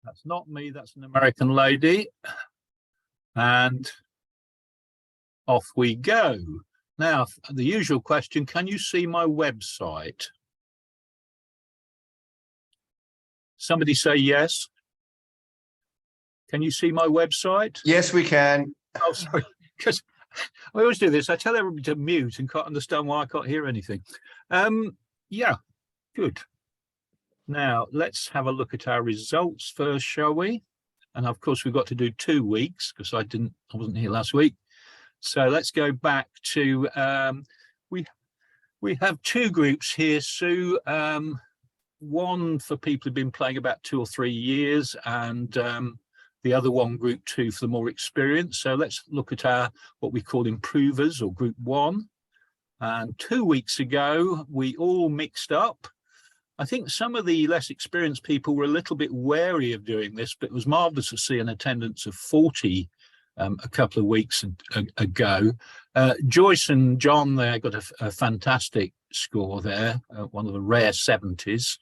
That's not me, that's an American lady. And off we go. Now, the usual question, can you see my website? Somebody say yes. Can you see my website? Yes, we can. Oh, sorry, because I always do this. I tell everybody to mute and can't understand why I can't hear anything. Yeah, good. Now, let's have a look at our results first, shall we? And of course, we've got to do 2 weeks because I wasn't here last week. So let's go back to, we have 2 groups here, Sue. One for people who've been playing about 2 or 3 years, and the other one, group 2, for the more experienced. So let's look at our what we call improvers, or group 1. And 2 weeks ago, we all mixed up. I think some of the less experienced people were a little bit wary of doing this, but it was marvellous to see an attendance of 40 a couple of weeks ago. Joyce and John there got a fantastic score there, one of the rare 70s.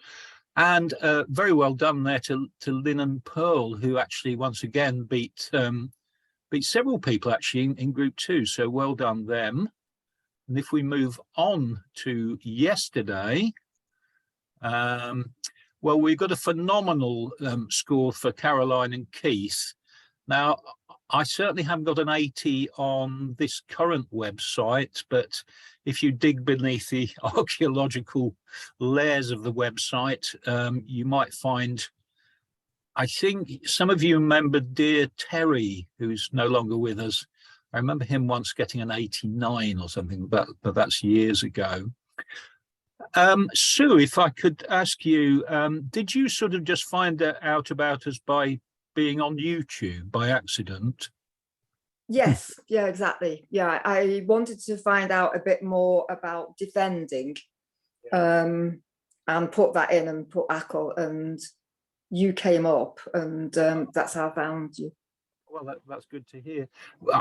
And very well done there to Lynn and Pearl, who actually once again beat several people actually in group 2. So well done them. And if we move on to yesterday, well, we've got a phenomenal score for Caroline and Keith. Now, I certainly haven't got an 80 on this current website, but if you dig beneath the archaeological layers of the website, you might find, I think some of you remember dear Terry, who's no longer with us. I remember him once getting an 89 or something, but that's years ago. Sue, if I could ask you, did you sort of just find out about us by being on YouTube by accident? Yes, yeah, exactly. Yeah, I wanted to find out a bit more about defending, and put that in and put ACL, and you came up, and that's how I found you. Well, that's good to hear.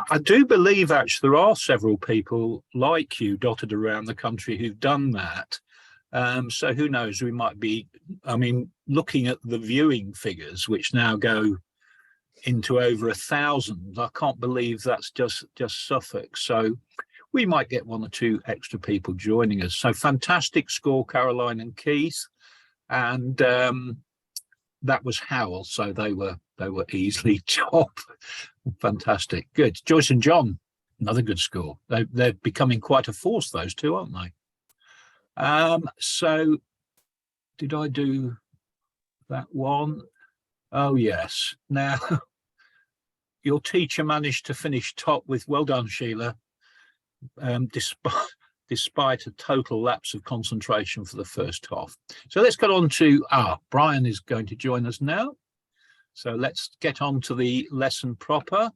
I do believe actually there are several people like you dotted around the country who've done that. So who knows, we might be, I mean, looking at the viewing figures, which now go into over 1,000. I can't believe that's just Suffolk. So we might get 1 or 2 extra people joining us. So fantastic score, Caroline and Keith. And that was Howell, so they were easily top. Fantastic, good. Joyce and John, another good score. They're becoming quite a force, those two, aren't they? So did I do that one? Oh yes. Now your teacher managed to finish top with, well done Sheila, despite a total lapse of concentration for the first half. So let's get on to, Brian is going to join us now. So let's get on to the lesson proper.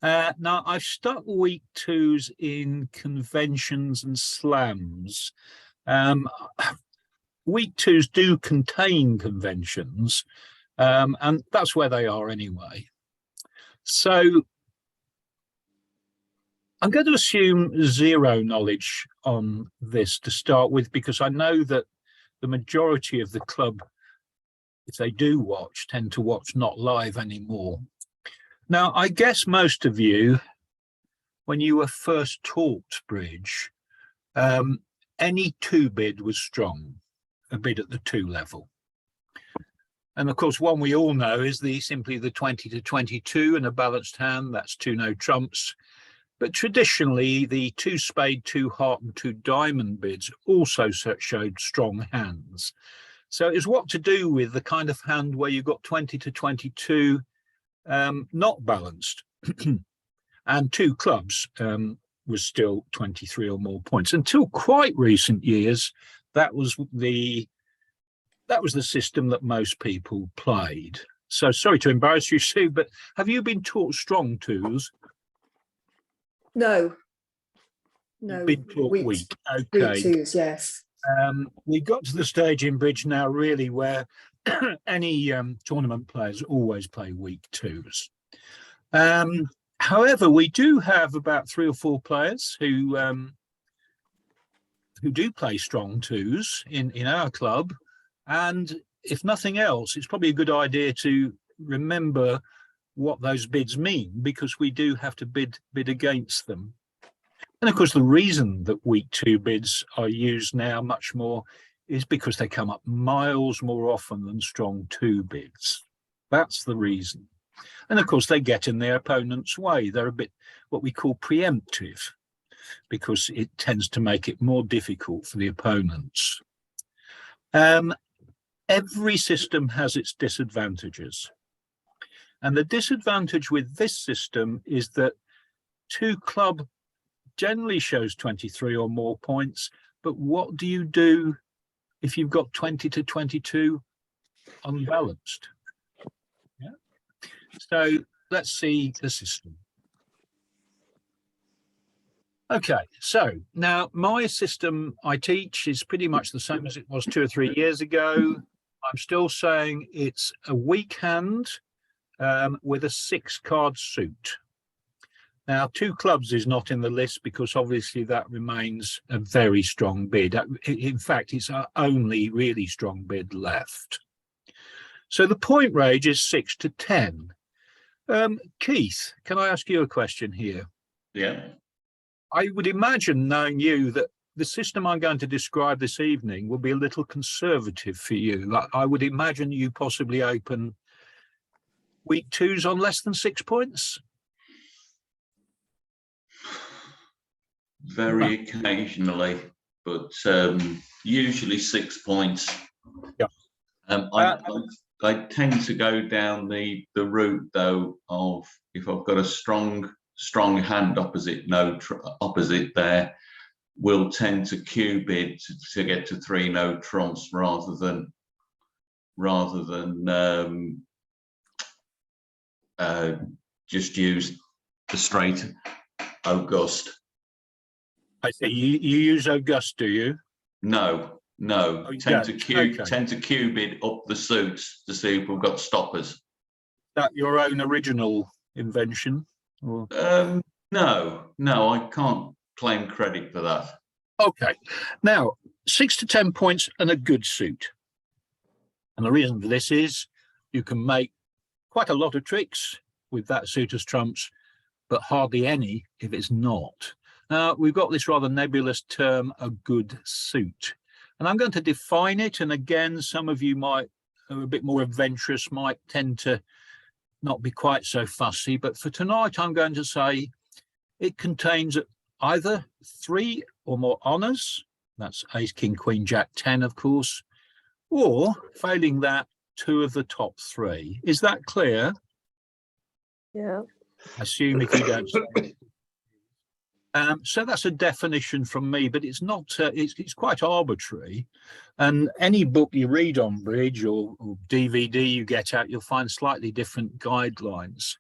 Now, I've stuck week 2s in conventions and slams. Week 2s do contain conventions, and that's where they are anyway. So I'm going to assume 0 knowledge on this to start with, because I know that the majority of the club, if they do watch, tend to watch not live anymore. Now, I guess most of you, when you were first taught bridge, any 2 bid was strong, a bid at the 2 level. And of course, one we all know is simply the 20 to 22 and a balanced hand, that's 2 no trumps. But traditionally, the 2 spade, 2 heart and 2 diamond bids also showed strong hands. So it's what to do with the kind of hand where you've got 20 to 22 not balanced and 2 clubs was still 23 or more points. Until quite recent years, that was the system that most people played. So sorry to embarrass you, Sue, but have you been taught strong 2s? No. Been taught weak. Okay. Weak 2s, yes. We got to the stage in bridge now really where any tournament players always play weak 2s. However, we do have about 3 or 4 players who do play strong 2s in our club, and if nothing else, it's probably a good idea to remember what those bids mean, because we do have to bid against them. And of course, the reason that week 2 bids are used now much more is because they come up miles more often than strong 2 bids. That's the reason. And of course, they get in their opponent's way. They're a bit what we call preemptive, because it tends to make it more difficult for the opponents. Every system has its disadvantages. And the disadvantage with this system is that 2 club generally shows 23 or more points, but what do you do if you've got 20 to 22 unbalanced? Yeah. So let's see the system. Okay, so now my system I teach is pretty much the same as it was 2 or 3 years ago. I'm still saying it's a weak hand with a 6-card suit. Now, 2 clubs is not in the list because obviously that remains a very strong bid. In fact, it's our only really strong bid left. So the point range is 6 to 10. Keith, can I ask you a question here? Yeah. I would imagine, knowing you, that the system I'm going to describe this evening will be a little conservative for you. Like, I would imagine you possibly open week 2s on less than 6 points. Very occasionally, but usually 6 points. Yeah. I tend to go down the route though of, if I've got a strong hand opposite opposite there, will tend to cue bid to get to 3 no trumps rather than just use the straight August. I see. You use August, do you? No. Oh, Tend to cue bid up the suits to see if we've got stoppers. Is that your own original invention? Or? No, I can't claim credit for that. Okay. Now, 6 to 10 points and a good suit. And the reason for this is you can make quite a lot of tricks with that suit as trumps, but hardly any if it's not. Now, we've got this rather nebulous term, a good suit. And I'm going to define it. And again, some of you might, who are a bit more adventurous, might tend to not be quite so fussy. But for tonight, I'm going to say it contains either 3 or more honours. That's ace, king, queen, jack, 10, of course. Or, failing that, 2 of the top 3. Is that clear? Yeah. Assume if you don't say it. So that's a definition from me, but it's not, it's quite arbitrary. And any book you read on bridge or DVD you get out, you'll find slightly different guidelines.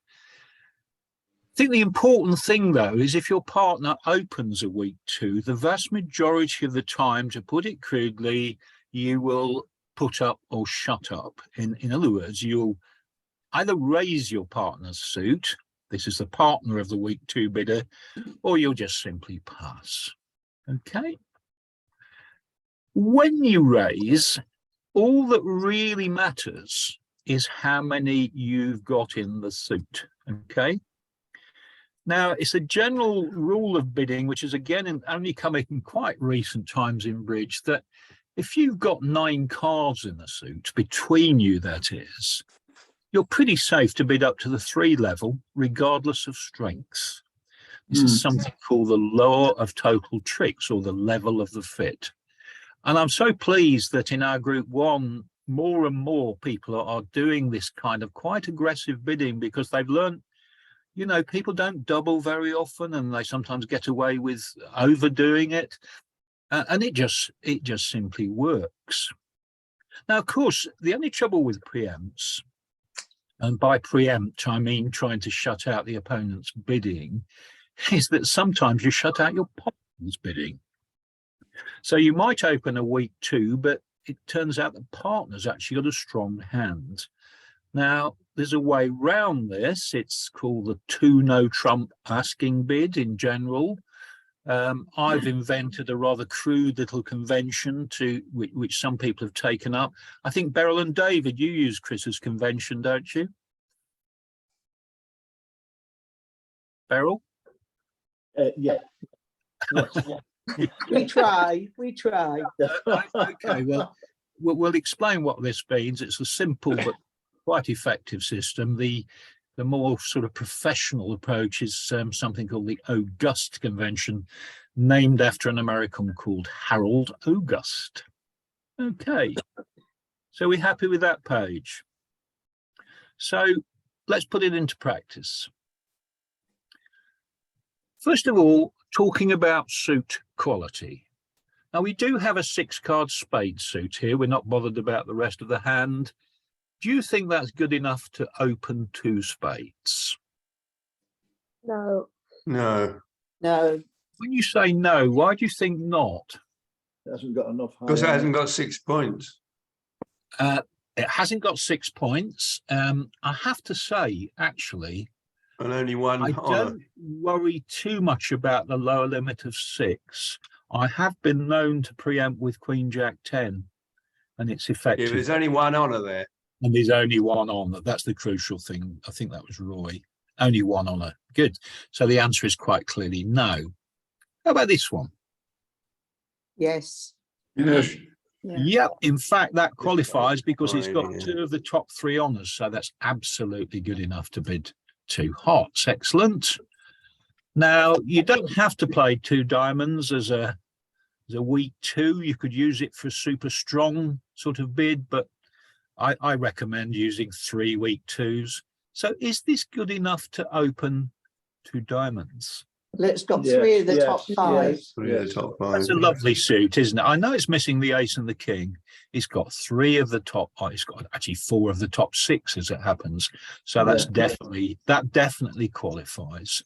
I think the important thing, though, is if your partner opens a week 2, the vast majority of the time, to put it crudely, you will put up or shut up. In other words, you'll either raise your partner's suit, this is the partner of the week 2 bidder, or you'll just simply pass. Okay. When you raise, all that really matters is how many you've got in the suit. Okay. Now, it's a general rule of bidding, which is again only coming in quite recent times in bridge, that if you've got 9 cards in the suit, between you that is, you're pretty safe to bid up to the 3 level, regardless of strength. This is something called the law of total tricks, or the level of the fit. And I'm so pleased that in our group 1, more and more people are doing this kind of quite aggressive bidding, because they've learned, you know, people don't double very often, and they sometimes get away with overdoing it. And it just simply works. Now, of course, the only trouble with preempts, and by preempt, I mean trying to shut out the opponent's bidding, is that sometimes you shut out your partner's bidding. So you might open a week 2, but it turns out the partner's actually got a strong hand. Now, there's a way round this. It's called the 2 no trump asking bid in general. I've invented a rather crude little convention which some people have taken up. I think Beryl and David, you use Chris's convention, don't you? Beryl? Yeah. We try. Okay, well, we'll explain what this means. It's a simple but quite effective system. The more sort of professional approach is something called the August Convention, named after an American called Harold August. Okay, so we're happy with that page. So let's put it into practice. First of all, talking about suit quality. Now, we do have a 6-card spade suit here. We're not bothered about the rest of the hand. Do you think that's good enough to open 2 spades? No. No, When you say no, why do you think not? It hasn't got enough. because it high hasn't end. got 6 points. It hasn't got 6 points. I have to say, actually, And only one I honour. don't worry too much about the lower limit of 6. I have been known to preempt with Queen Jack 10, and it's If effective. there's only one honour there. And there's only one on. That's the crucial thing. I think that was Roy. Only one on her. Good. So the answer is quite clearly no. How about this one? Yes. Yes. Yeah. Yeah, in fact, that qualifies because it's got Fine, yeah. 2 of the top 3 honours. So that's absolutely good enough to bid 2 hearts. Excellent. Now, you don't have to play 2 diamonds as a weak 2. You could use it for a super strong sort of bid, but I recommend using 3 weak 2s. So is this good enough to open 2 diamonds? Let's got Yes, 3 of the yes, top 5. yes. 3 of the top 5. That's a lovely suit, isn't it? I know it's missing the ace and the king. It's got 3 of the top. Oh, it's got actually 4 of the top 6 as it happens. So that's definitely qualifies.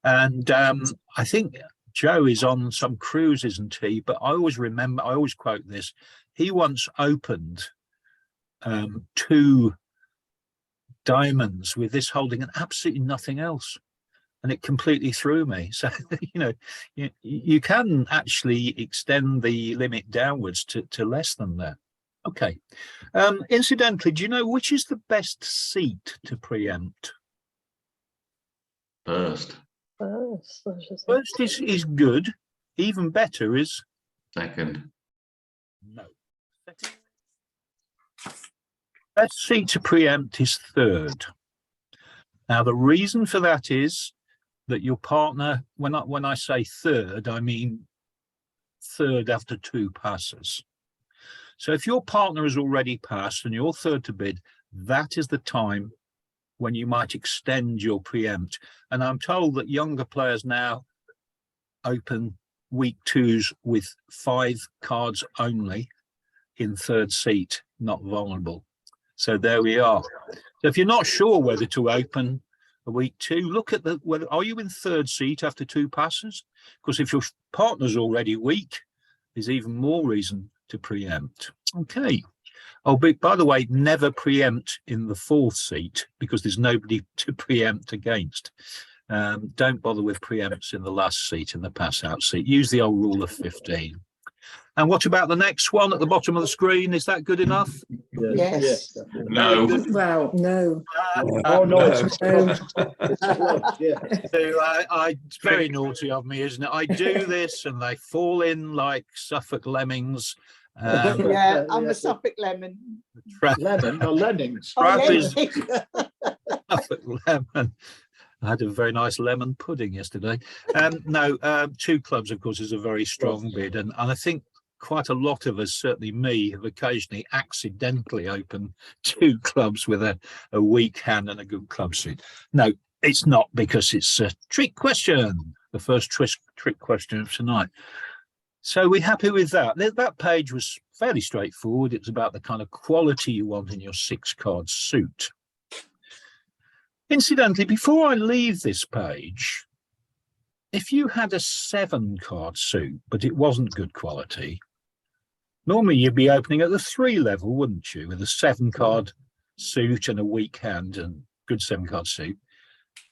And I think Joe is on some cruise, isn't he? But I always quote this. He once opened 2 diamonds with this holding and absolutely nothing else. And it completely threw me. So, you can actually extend the limit downwards to less than that. Okay. Incidentally, do you know which is the best seat to preempt? First, First is good. Even better is second, no. Best seat to preempt is third. Now, the reason for that is that your partner, when I say third, I mean third after 2 passes. So if your partner has already passed and you're third to bid, that is the time when you might extend your preempt. And I'm told that younger players now open weak 2s with 5 cards only in third seat, not vulnerable. So there we are. So if you're not sure whether to open a weak 2, look at whether are you in third seat after 2 passes? Because if your partner's already weak, there's even more reason to preempt. Okay. Oh, but by the way, never preempt in the 4th seat because there's nobody to preempt against. Don't bother with preempts in the last seat, in the pass out seat. Use the old rule of 15. And what about the next one at the bottom of the screen? Is that good enough? Yes. Definitely. no, Well, no. Oh, no, it's No. close, yeah. So it's very naughty of me, isn't it? I do this and they fall in like Suffolk lemmings. Yeah, I'm Yeah. a Suffolk lemon. Lemon, no, Lemmings. Oh, Trap is- lemon. Suffolk lemon. I had a very nice lemon pudding yesterday. No, 2 clubs, of course, is a very strong bid. And I think quite a lot of us, certainly me, have occasionally accidentally opened 2 clubs with a weak hand and a good club suit. No, it's not, because it's a trick question. The first trick question of tonight. So we're happy with that. That page was fairly straightforward. It's about the kind of quality you want in your 6-card suit. Incidentally, before I leave this page, if you had a 7-card suit, but it wasn't good quality, normally you'd be opening at the 3 level, wouldn't you? With a 7-card suit and a weak hand and good 7-card suit.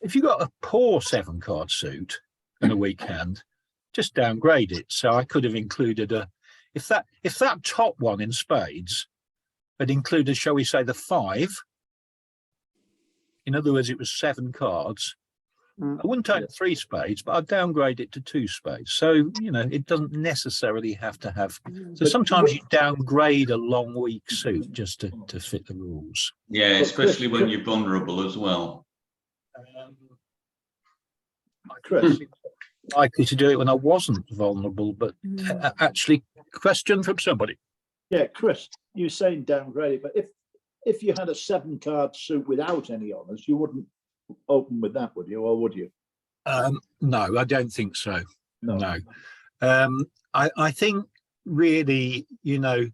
If you got a poor 7-card suit and a weak hand, just downgrade it. So I could have included if that top one in spades had included, shall we say, the 5. In other words, it was 7 cards. I wouldn't take 3 spades, but I'd downgrade it to 2 spades. So, it doesn't necessarily have to have. So sometimes you downgrade a long, weak suit just to fit the rules. Yeah, especially when you're vulnerable as well. Chris, Likely to do it when I wasn't vulnerable, but actually, question from somebody. yeah, Chris, you're saying downgrade, but if you had a 7-card suit without any honours, you wouldn't open with that, would you, or would you? No, I don't think so. No. I think really, the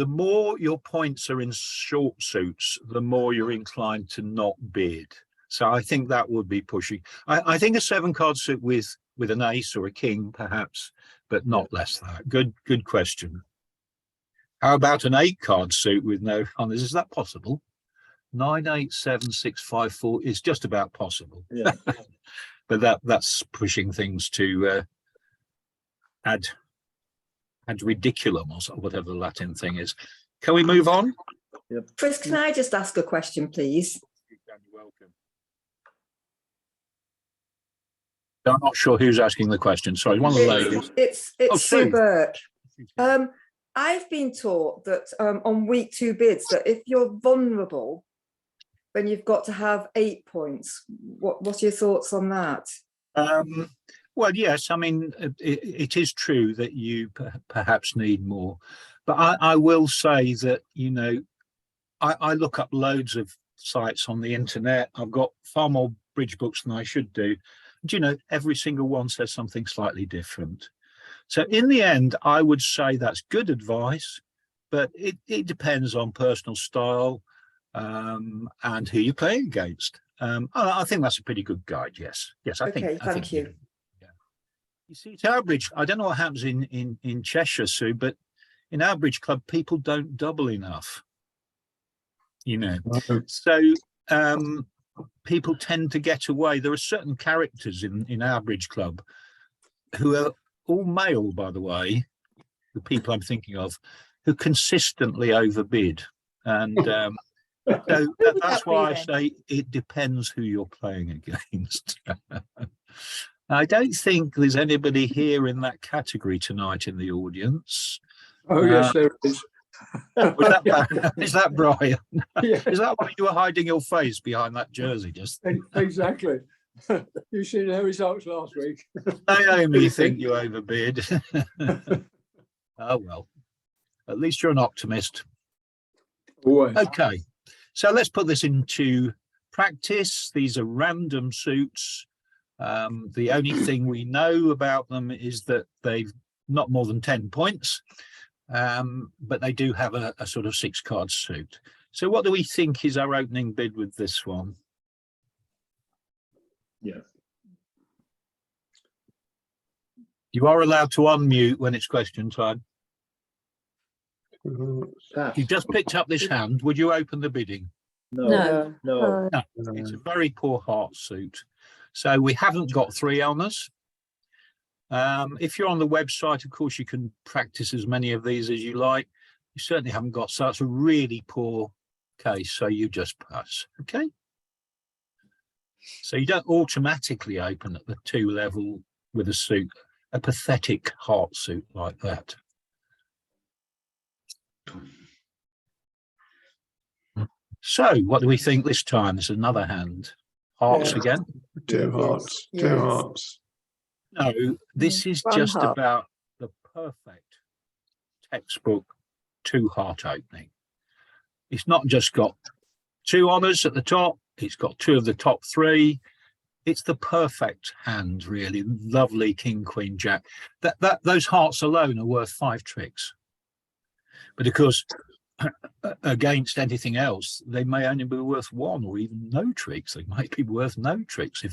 more your points are in short suits, the more you're inclined to not bid. So I think that would be pushing. I think a 7-card suit with an ace or a king, perhaps, but not less than that. Good question. How about an 8-card suit with no honours? Is that possible? 9, 8, 7, 6, 5, 4 is just about possible. Yeah. But that's pushing things to ad ridiculum or whatever the Latin thing is. Can we move on? Chris, can I just ask a question, please? You're welcome. I'm not sure who's asking the question. Sorry, one of the ladies. It's Oh, Sue Sue. Burke. I've been taught that on week 2 bids that if you're vulnerable, then you've got to have 8 points. What are your thoughts on that? Well, yes, I mean, it is true that you perhaps need more. But I will say that, I look up loads of sites on the internet. I've got far more bridge books than I should do. And, every single one says something slightly different. So in the end, I would say that's good advice, but it depends on personal style and who you're playing against. I think that's a pretty good guide. Yes, I think. Okay, thank you. Yeah. You see, at our bridge, I don't know what happens in Cheshire, Sue, but in our bridge club, people don't double enough. So people tend to get away. There are certain characters in our bridge club who are all male, by the way, the people I'm thinking of, who consistently overbid. And so that's why I say it depends who you're playing against. I don't think there's anybody here in that category tonight in the audience. Oh, yes, there is. Is that Brian? Yeah, Is that why you were hiding your face behind that jersey? Just exactly. You seen our results last week. Naomi think you overbid. Oh well, at least you're an optimist. Always. Okay, so let's put this into practice. These are random suits. The only thing we know about them is that they've not more than 10 points, but they do have a sort of 6-card suit. So what do we think is our opening bid with this one? Yeah. You are allowed to unmute when it's question time. Pass. You just picked up this hand. Would you open the bidding? No. No, it's a very poor heart suit. So we haven't got 3 honours. If you're on the website, of course, you can practice as many of these as you like. You certainly haven't got, so it's a really poor case. So you just pass. Okay. So you don't automatically open at the 2 level with a suit, a pathetic heart suit like that. So what do we think this time? There's another hand. Hearts Yeah. again? 2 hearts. 2 Yes. hearts. No, this is One just heart. about the perfect textbook 2-heart opening. It's not just got 2 honours at the top. It's got 2 of the top 3. It's the perfect hand, really. Lovely king, queen, jack. Those hearts alone are worth 5 tricks. But of course, against anything else, they may only be worth 1 or even no tricks. They might be worth no tricks.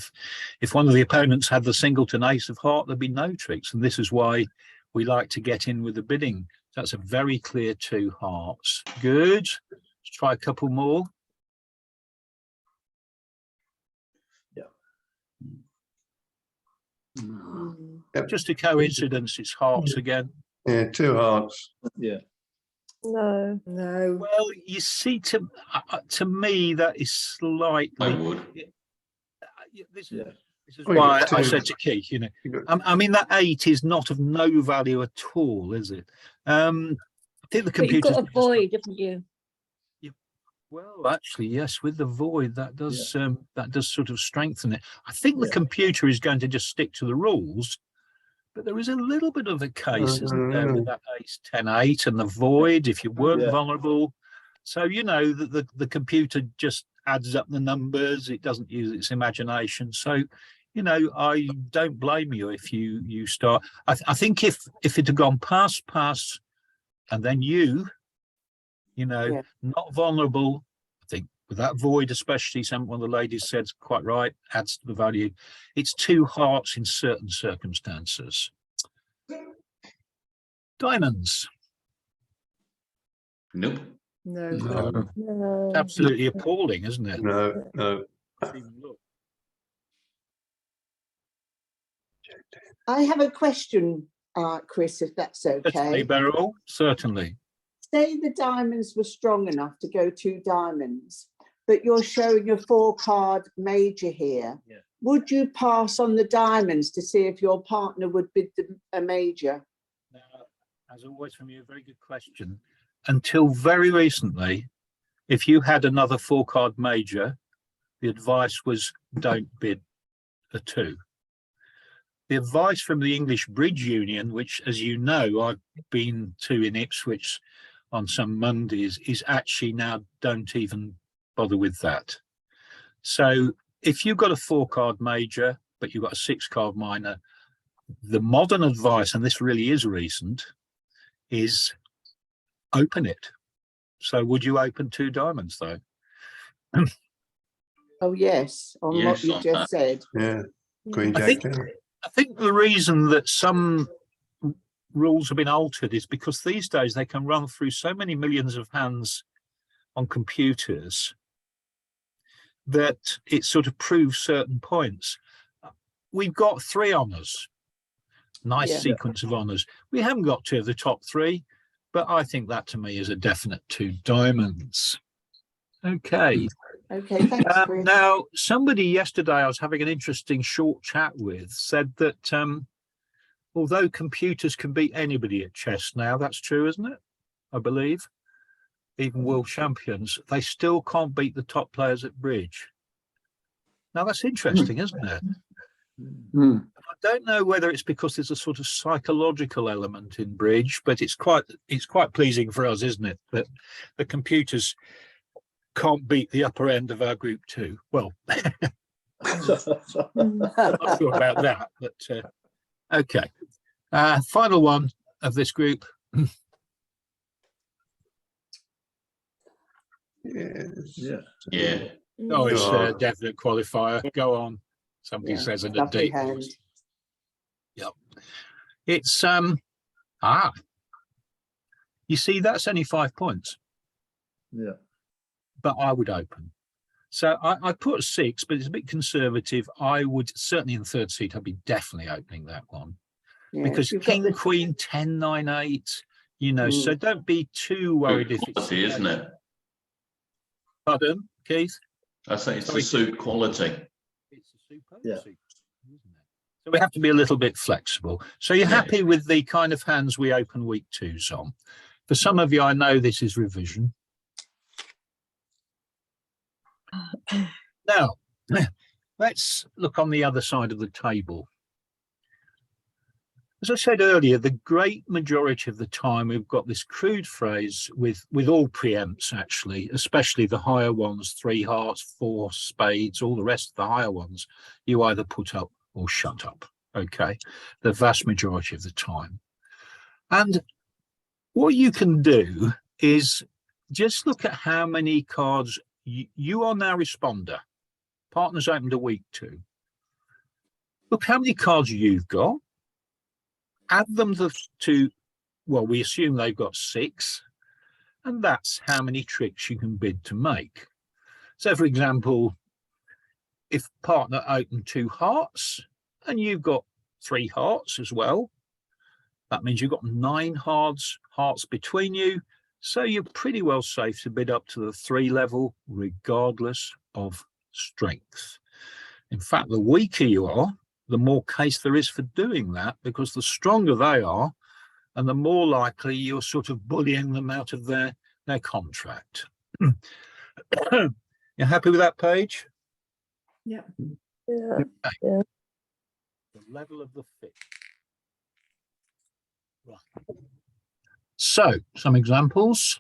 If one of the opponents had the singleton ace of heart, there'd be no tricks. And this is why we like to get in with the bidding. That's a very clear 2 hearts. Good. Let's try a couple more. Yeah. Mm. Yep. Just a coincidence, it's hearts again. Yeah, 2 hearts. Yeah. No. No. Well, you see, to me, that is slightly. I would. This is, Yeah. this is Well, you've why got I two. said to Keith, you know, You've got- I mean, that 8 is not of no value at all, is it? I think the But you've computer. got a void, haven't you? Well, actually, yes, with the void, that does sort of strengthen it. I think the Yeah. computer is going to just stick to the rules, but there is a little bit of a case, isn't there, with that ace 10-8 and the void if you weren't Yeah. vulnerable. So you know that the computer just adds up the numbers; it doesn't use its imagination. So, you know, I don't blame you if you start. I think if it had gone pass, and then you know, Yeah. not vulnerable. I think with that void, especially, one of the ladies said quite right, adds to the value. It's 2 hearts in certain circumstances. Diamonds, Nope. No. No, No. absolutely appalling, isn't it? no. I have a question, Chris, if that's Certainly, okay. Beryl, certainly. Say the diamonds were strong enough to go 2 diamonds, but you're showing a 4-card major here. Yeah. Would you pass on the diamonds to see if your partner would bid a major? Now, as always, from you, a very good question. Until very recently, if you had another 4-card major, the advice was don't bid a 2. The advice from the English Bridge Union, which, as you know, I've been to in Ipswich on some Mondays, is actually now don't even bother with that. So if you've got a 4-card major, but you've got a 6-card minor, the modern advice, and this really is recent, is open it. So would you open 2 diamonds though? Oh, yes, on what Yes, you on just said. Yeah, Queen I Jack think- down. I think the reason that some rules have been altered is because these days they can run through so many millions of hands on computers that it sort of proves certain points. We've got 3 honours, nice Yeah. sequence of honours. We haven't got 2 of the top 3, but I think that to me is a definite 2 diamonds. Okay. Okay, thanks, Chris. Now, somebody yesterday I was having an interesting short chat with said that although computers can beat anybody at chess now, that's true, isn't it? I believe. Even world champions, they still can't beat the top players at bridge. Now, that's interesting, isn't it? I don't know whether it's because there's a sort of psychological element in bridge, but it's quite pleasing for us, isn't it? That the computers can't beat the upper end of our group 2. Well, I'm not sure about that, but okay. Final one of this group. Yes. Yeah. Yeah. Oh, it's a Oh. definite qualifier. Go on. Somebody Yeah, says in a lovely deep hand. voice. Yep. It's you see, that's only 5 points, Yeah. but I would open. So I put 6, but it's a bit conservative. I would certainly in the 3rd seat, I'd be definitely opening that one. Yeah, Because you've got King, the- Queen, 10, 9, 8, you know, so don't be too worried Good if it's. quality, isn't it? Pardon, Keith? I say it's Sorry. the suit quality. It's a superb Yeah. sequence, isn't it? So we have to be a little bit flexible. So you're Yeah. happy with the kind of hands we open week 2s on? For some of you, I know this is revision. Now, let's look on the other side of the table. As I said earlier, the great majority of the time we've got this crude phrase with all preempts, actually, especially the higher ones, 3 hearts, 4 spades, all the rest of the higher ones, you either put up or shut up, okay, the vast majority of the time. And what you can do is just look at how many cards you are now responder. Partners opened a week 2. Look how many cards you've got. Add them to, well, we assume they've got 6, and that's how many tricks you can bid to make. So, for example, if partner opened 2 hearts and you've got 3 hearts as well. That means you've got 9 hearts between you. So you're pretty well safe to bid up to the 3 level, regardless of strength. In fact, the weaker you are, the more case there is for doing that, because the stronger they are, and the more likely you're sort of bullying them out of their contract. You happy with that page? Yeah. The level of the fit. Right. So, some examples.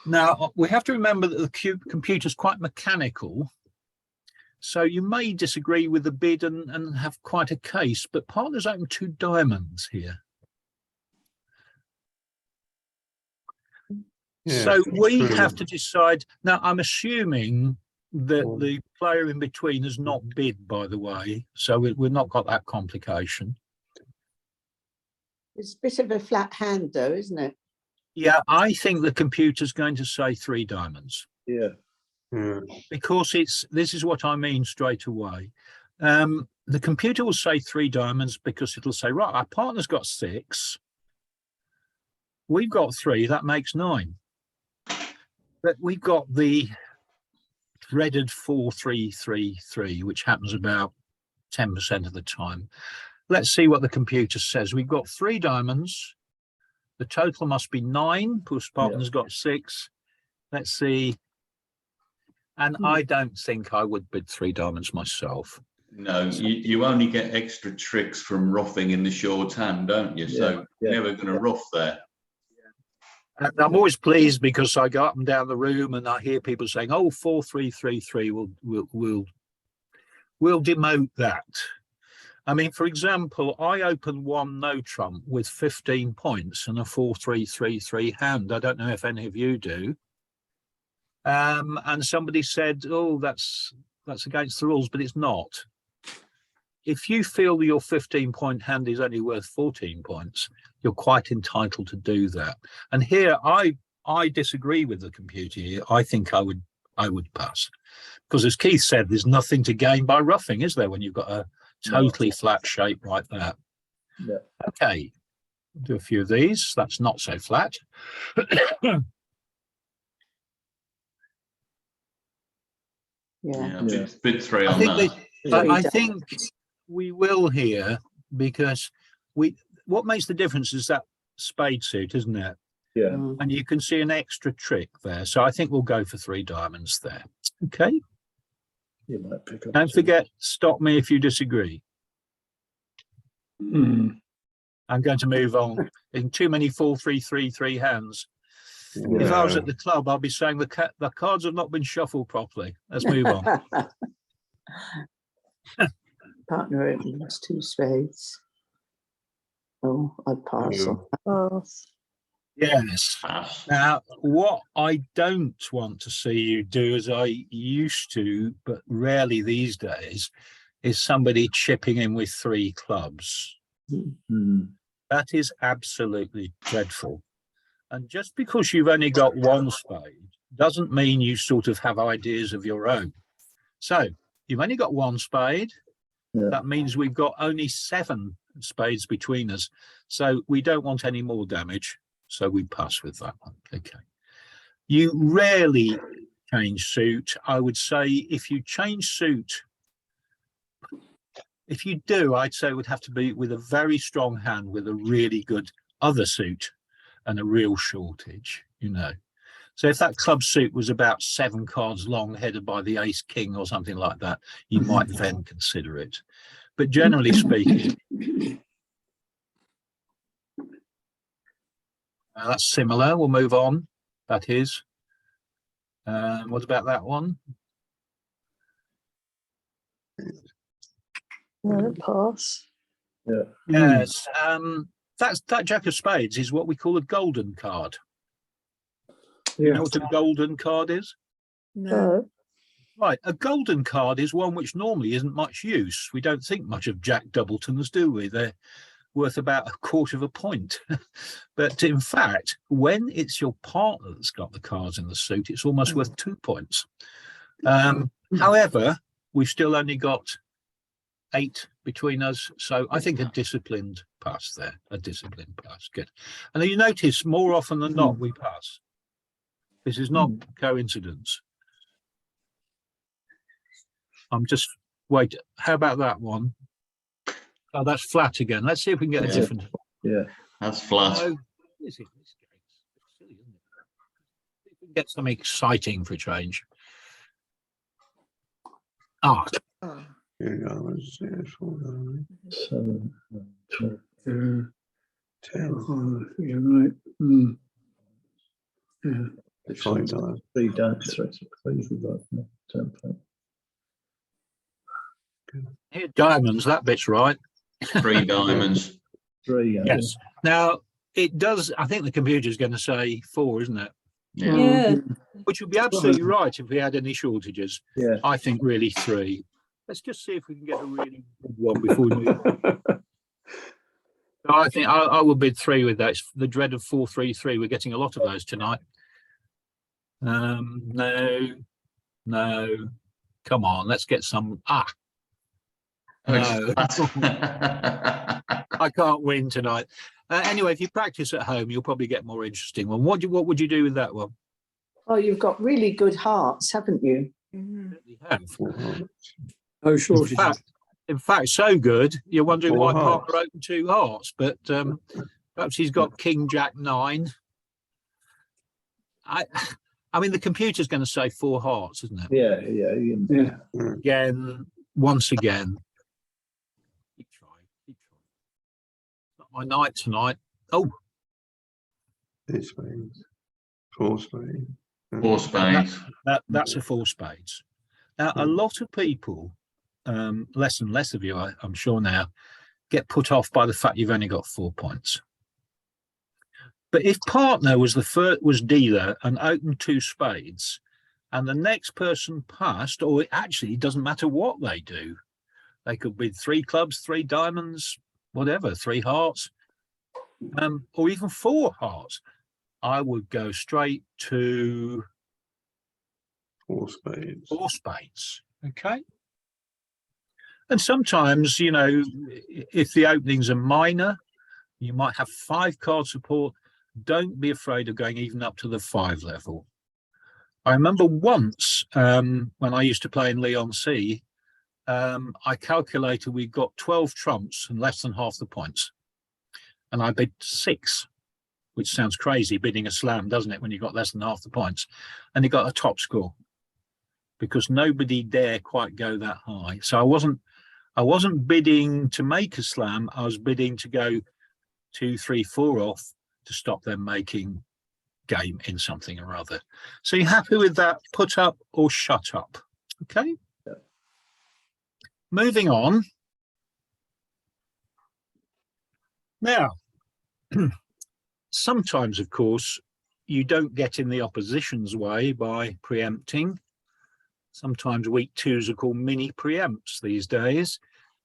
Now, we have to remember that the computer is quite mechanical. So you may disagree with the bid and have quite a case, but partners open 2 diamonds here. Yeah, So we true. have to decide. Now, I'm assuming that Mm. the player in between has not bid, by the way. So we've not got that complication. It's a bit of a flat hand though, isn't it? Yeah, I think the computer's going to say 3 diamonds. Yeah. Yeah. Because this is what I mean straight away. The computer will say 3 diamonds because it'll say, right, our partner's got 6. We've got 3, that makes 9. But we've got the dreaded 4-3-3-3, which happens about 10% of the time. Let's see what the computer says. We've got 3 diamonds. The total must be 9, because partner's got 6. Let's see. And I don't think I would bid 3 diamonds myself. No, you only get extra tricks from roughing in the short hand, don't you? So Yeah. you're never going to rough there. And I'm always pleased because I go up and down the room and I hear people saying, "Oh, 4-3-3-3 will demote that." I mean, for example, I opened one no trump with 15 points and a 4-3-3-3 hand. I don't know if any of you do. And somebody said, "Oh, that's against the rules," but it's not. If you feel your 15-point hand is only worth 14 points, you're quite entitled to do that. And here, I disagree with the computer here. I think I would pass, because as Keith said, there's nothing to gain by roughing, is there, when you've got a totally flat shape like that? Yeah. Okay, do a few of these. That's not so flat. Yeah. Yeah, bid 3 I on think that. I think we will here, because what makes the difference is that spade suit, isn't it? Yeah. Mm. And you can see an extra trick there. So I think we'll go for 3 diamonds there. Okay. You might pick up. Don't forget, stop me if you disagree. Mm. I'm going to move on. In too many 4-3-3-3 hands. If I was at the club, I'd be saying the cards have not been shuffled properly. Let's move on. Partner opens 2 spades. Oh, I'd pass Yeah. on that. Pass. Yes. Pass. Now, what I don't want to see you do, as I used to, but rarely these days, is somebody chipping in with 3 clubs. Mm. That is absolutely dreadful. And just because you've only got 1 spade doesn't mean you sort of have ideas of your own. So you've only got 1 spade. Yeah. That means we've got only 7 spades between us. So we don't want any more damage. So we pass with that one. Okay. You rarely change suit. I would say if you change suit, if you do, I'd say it would have to be with a very strong hand with a really good other suit and a real shortage, you know. So if that club suit was about 7 cards long, headed by the ace king or something like that, you might then consider it. But generally speaking, that's similar. We'll move on. That is. What about that one? No, pass. Yes. That Jack of Spades is what we call a golden card. You know what a golden card is? No. No. Right, a golden card is one which normally isn't much use. We don't think much of Jack Doubletons, do we? They're worth about 1/4 point. But in fact, when it's your partner that's got the cards in the suit, it's almost worth 2 points. However, we've still only got 8 between us. So I think a disciplined pass there, a disciplined pass. Good. And you notice more often than not, we pass. This is not coincidence. I'm just, wait, how about that one? Oh, that's flat again. Let's see if we can get a Yeah. different. Yeah. That's flat. No, this is silly, isn't it? See if we can get something exciting for a change. Ah, Oh, Two diamonds, yeah, 4 diamonds, So, Yeah. 10, Oh, you're right. Mm. Yeah. 5 diamonds. 3 down, 3 we've got from the template. here, diamonds, that bit's right. 3 diamonds. 3, Yes. Now, it does, I think the computer's going to say 4, isn't it? Yeah. Yeah. Which would be absolutely right if we had any shortages. Yeah. I think really 3. Let's just see if we can get a really good one before we move on. So I think I will bid 3 with that. It's the dread of 4-3-3. We're getting a lot of those tonight. No. Come on, let's get some. Oh, it's No. flat. I can't win tonight. Anyway, if you practice at home, you'll probably get more interesting one. What would you do with that one? Oh, you've got really good hearts, haven't you? mhm. You have. 4 hearts. No In shortages. fact, so good. You're wondering why 4 partner hearts. opened 2 hearts, but perhaps he's got King Jack 9. I mean, the computer's going to say 4 hearts, isn't it? Yeah. Yeah. Again, once again. Keep trying. Not my night tonight. Oh, 2 spades, 4 spades. 4 spades. that's a 4 spades. Now, a lot of people, less and less of you, I'm sure now, get put off by the fact you've only got 4 points. But if partner was was dealer and opened 2 spades, and the next person passed, or actually it doesn't matter what they do, they could bid 3 clubs, 3 diamonds, whatever, 3 hearts, or even 4 hearts, I would go straight to 4 spades. 4 spades. Okay. And sometimes, you know, if the openings are minor, you might have 5 card support. Don't be afraid of going even up to the 5 level. I remember once when I used to play in Leon C, I calculated we got 12 trumps and less than half the points. And I bid 6, which sounds crazy, bidding a slam, doesn't it, when you got less than half the points? And he got a top score because nobody dare quite go that high. So I wasn't bidding to make a slam. I was bidding to go 2, 3, 4 off to stop them making game in something or other. So you happy with that? Put up or shut up? Okay. Yeah. Moving on. Now, sometimes, of course, you don't get in the opposition's way by preempting. Sometimes weak 2s are called mini preempts these days.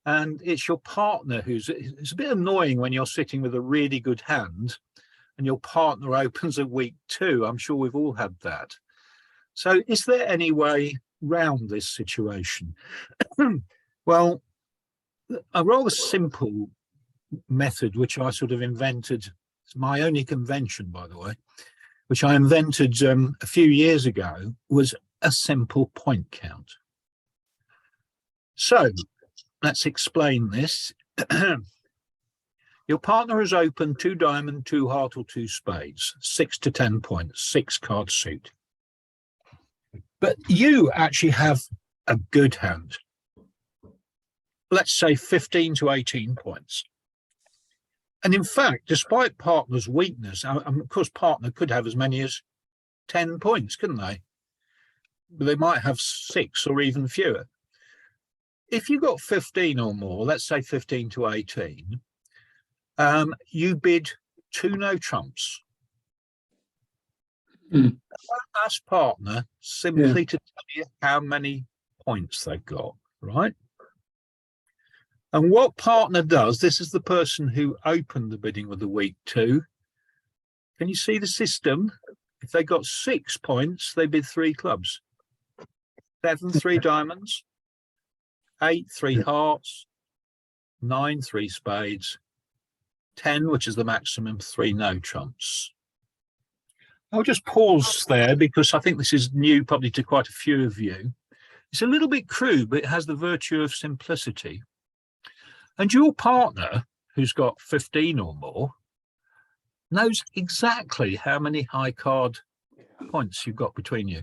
And it's your partner it's a bit annoying when you're sitting with a really good hand and your partner opens a weak 2. I'm sure we've all had that. So is there any way round this situation? Well, a rather simple method, which I sort of invented, it's my only convention, by the way, which I invented a few years ago, was a simple point count. So let's explain this. Your partner has opened 2 diamond, 2 heart, or 2 spades, 6 to 10 points, 6 card suit. But you actually have a good hand. Let's say 15 to 18 points. And in fact, despite partner's weakness, of course, partner could have as many as 10 points, couldn't they? But they might have 6 or even fewer. If you got 15 or more, let's say 15 to 18, you bid 2 no trumps. Ask partner simply to tell you how many points they've got, right? And what partner does, this is the person who opened the bidding with the weak 2. Can you see the system? If they got 6 points, they bid 3 clubs. 7, 3 diamonds. 8, 3 hearts. 9, 3 spades, 10, which is the maximum, 3 no trumps. I'll just pause there because I think this is new probably to quite a few of you. It's a little bit crude, but it has the virtue of simplicity. And your partner, who's got 15 or more, knows exactly how many high card points you've got between you.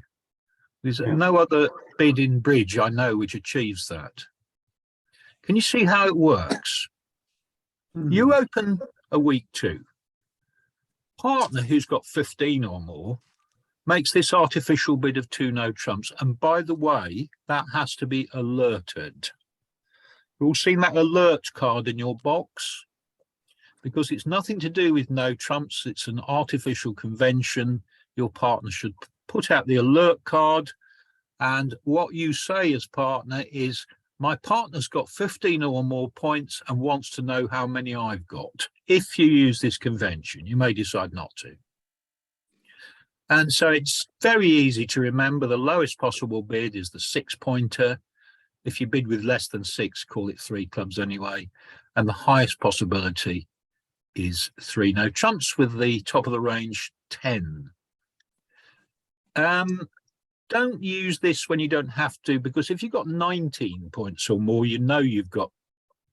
There's no other bid in bridge I know which achieves that. Can you see how it works? You open a week 2. Partner who's got 15 or more makes this artificial bid of 2 no trumps. And by the way, that has to be alerted. You've all seen that alert card in your box, because it's nothing to do with no trumps. It's an artificial convention. Your partner should put out the alert card. And what you say as partner is, my partner's got 15 or more points and wants to know how many I've got. If you use this convention, you may decide not to. And so it's very easy to remember. The lowest possible bid is the 6-pointer. If you bid with less than 6, call it 3 clubs anyway. And the highest possibility is 3 no trumps with the top of the range 10. Don't use this when you don't have to, because if you've got 19 points or more, you know you've got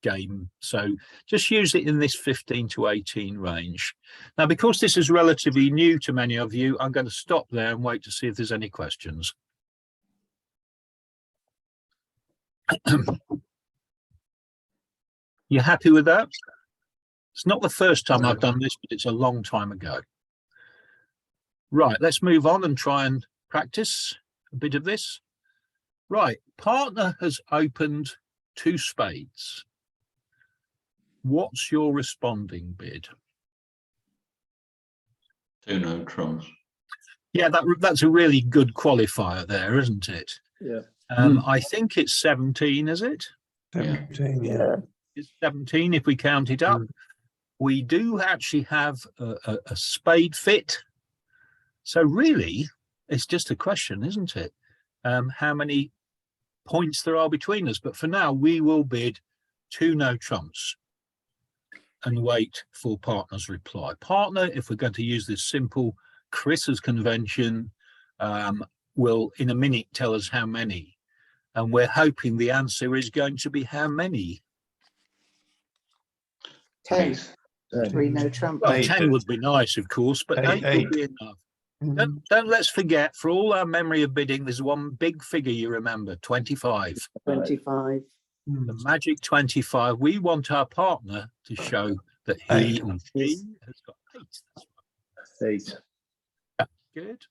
game. So just use it in this 15 to 18 range. Now, because this is relatively new to many of you, I'm going to stop there and wait to see if there's any questions. You happy with that? It's not the first time I've done this, but it's a long time ago. Right, let's move on and try and practice a bit of this. Right, partner has opened 2 spades. What's your responding bid? 2 no trumps. Yeah, that's a really good qualifier there, isn't it? Yeah. I think it's 17, is it? 17, yeah. It's 17 if we count it up. We do actually have a spade fit. So really, it's just a question, isn't it? How many points there are between us. But for now, we will bid 2 no trumps and wait for partner's reply. Partner, if we're going to use this simple Chris's convention, will in a minute tell us how many. And we're hoping the answer is going to be how many? 10. 3 no trumps. Well, 8. 10 would be nice, of course, but 8 Eight. would be enough. Don't let's forget, for all our memory of bidding, there's one big figure you remember, 25. 25. The magic 25. We want our partner to show that he or she has got 8. That's right. 8. Good.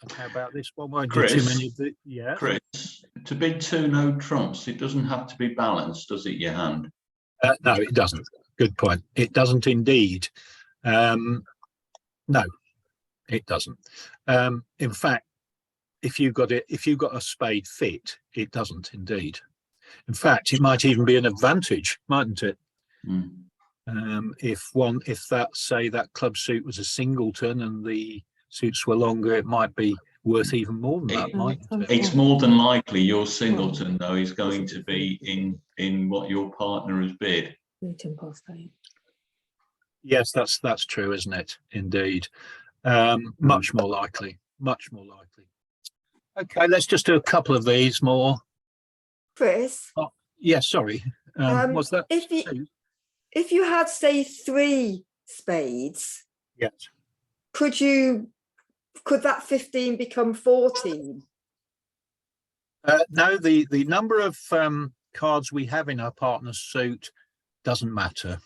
And how about this one? Won't do too Chris? many of the, yeah. Chris, to bid 2 no trumps, it doesn't have to be balanced, does it, your hand? No, it doesn't. Good point. It doesn't indeed. No, it doesn't. In fact, if you've got a spade fit, it doesn't indeed. In fact, it might even be an advantage, mightn't it? If that club suit was a singleton and the suits were longer, it might be worth even more than that, mightn't it? It's more than likely your singleton, though, is going to be in what your partner has bid. Yes, that's true, isn't it? Indeed. Much more likely. Much more likely. Okay, let's just do a couple of these more. Chris, Yeah, sorry. Was that if you had, say, 3 spades, yes? could that 15 become 14? No, the number of cards we have in our partner's suit doesn't matter.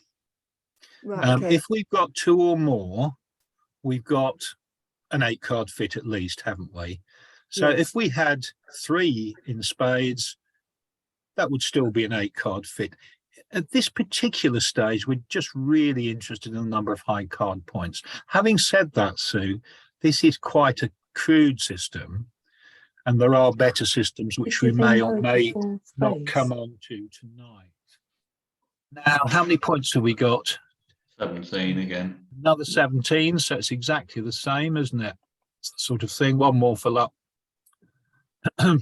Right, okay. If we've got 2 or more, we've got an 8-card fit at least, haven't we? So Yes. if we had 3 in spades, that would still be an 8-card fit. At this particular stage, we're just really interested in the number of high card points. Having said that, Sue, this is quite a crude system, and there are better systems which we may or may not come on to tonight. Now, how many points have we got? 17 again. Another 17, so it's exactly the same, isn't it? It's the sort of thing. One more for luck. 2,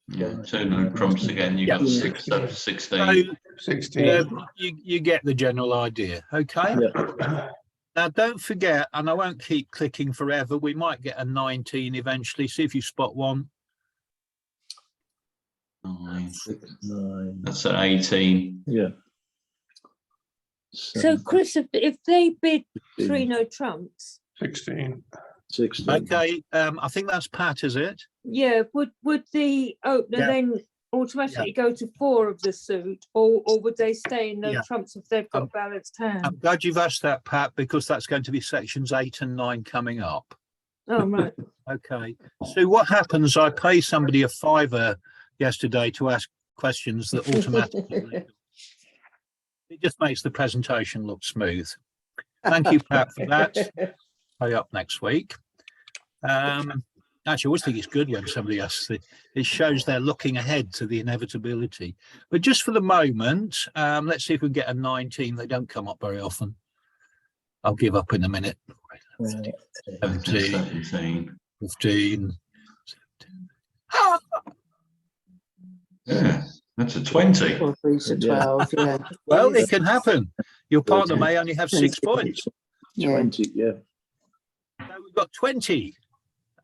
Yeah, 2 no trumps again. You got Yeah. 6, so 16. So, 16. you get the general idea, okay? Yeah. Now, don't forget, and I won't keep clicking forever, we might get a 19 eventually. See if you spot one. 9. 9. That's at 18. Yeah. So Chris, if they bid 3 no trumps, 16. 16. Okay, I think that's Pat, is it? yeah, would the opener Yeah. then automatically go to 4 of the suit, or would they stay in no Yeah. trumps if they've got Um, balanced hand? I'm glad you've asked that, Pat, because that's going to be sections 8 and 9 coming up. Oh, right. Okay, so what happens, I pay somebody a $5 yesterday to ask questions that automatically, it just makes the presentation look smooth. Thank you, Pat, for that. Pay up next week. Actually, I always think it's good when somebody asks it shows they're looking ahead to the inevitability. But just for the moment, let's see if we can get a 19. They don't come up very often. I'll give up in a minute. 17, 17. 15. Yeah, that's a 20. 4, 3 to Yeah. 12, yeah. Well, Yes. it can happen. Your partner 13. may only have 6 points. Yeah. 20, yeah. So we've got 20.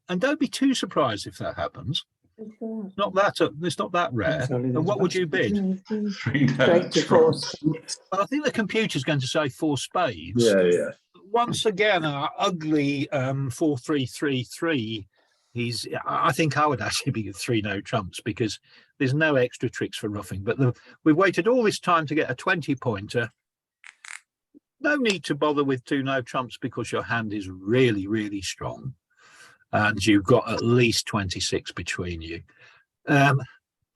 And don't be too surprised if that happens. It's not that rare. And what would you bid? 3 no Straight to 4. trumps. Well, I think the computer's going to say 4 spades. Yeah, yeah. Once again, our ugly 4-3-3-3. I think I would actually be 3 no trumps because there's no extra tricks for ruffing. But we've waited all this time to get a 20-pointer. No need to bother with 2 no trumps because your hand is really, really strong. And you've got at least 26 between you. I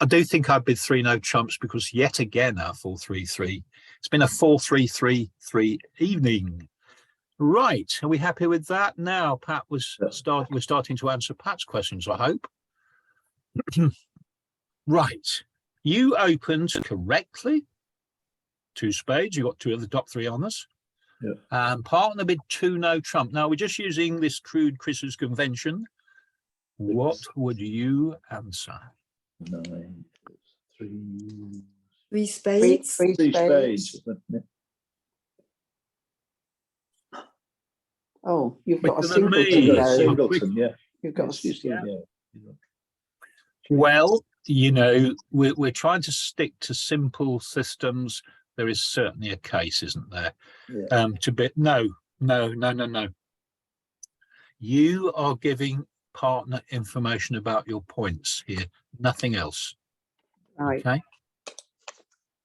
do think I bid 3 no trumps because yet again our 4-3-3. It's been a 4-3-3-3 evening. Right, are we happy with that? Now, Pat we're starting to answer Pat's questions, I hope. Right, you opened correctly. 2 spades, you got 2 of the top 3 honours. Yeah. Partner bid 2 no trump. Now we're just using this crude Chris's convention. What would you answer? 9, 3. 3 spades. 3 3 spades. spades. isn't it? Oh, you've got a Quicker than me. singleton Yeah, though. singleton, yeah. You've got a Excuse me, yeah. Well, you know, we're trying to stick to simple systems. There is certainly a case, isn't there? Yeah. To bid no. You are giving partner information about your points here, nothing else. Right. Okay.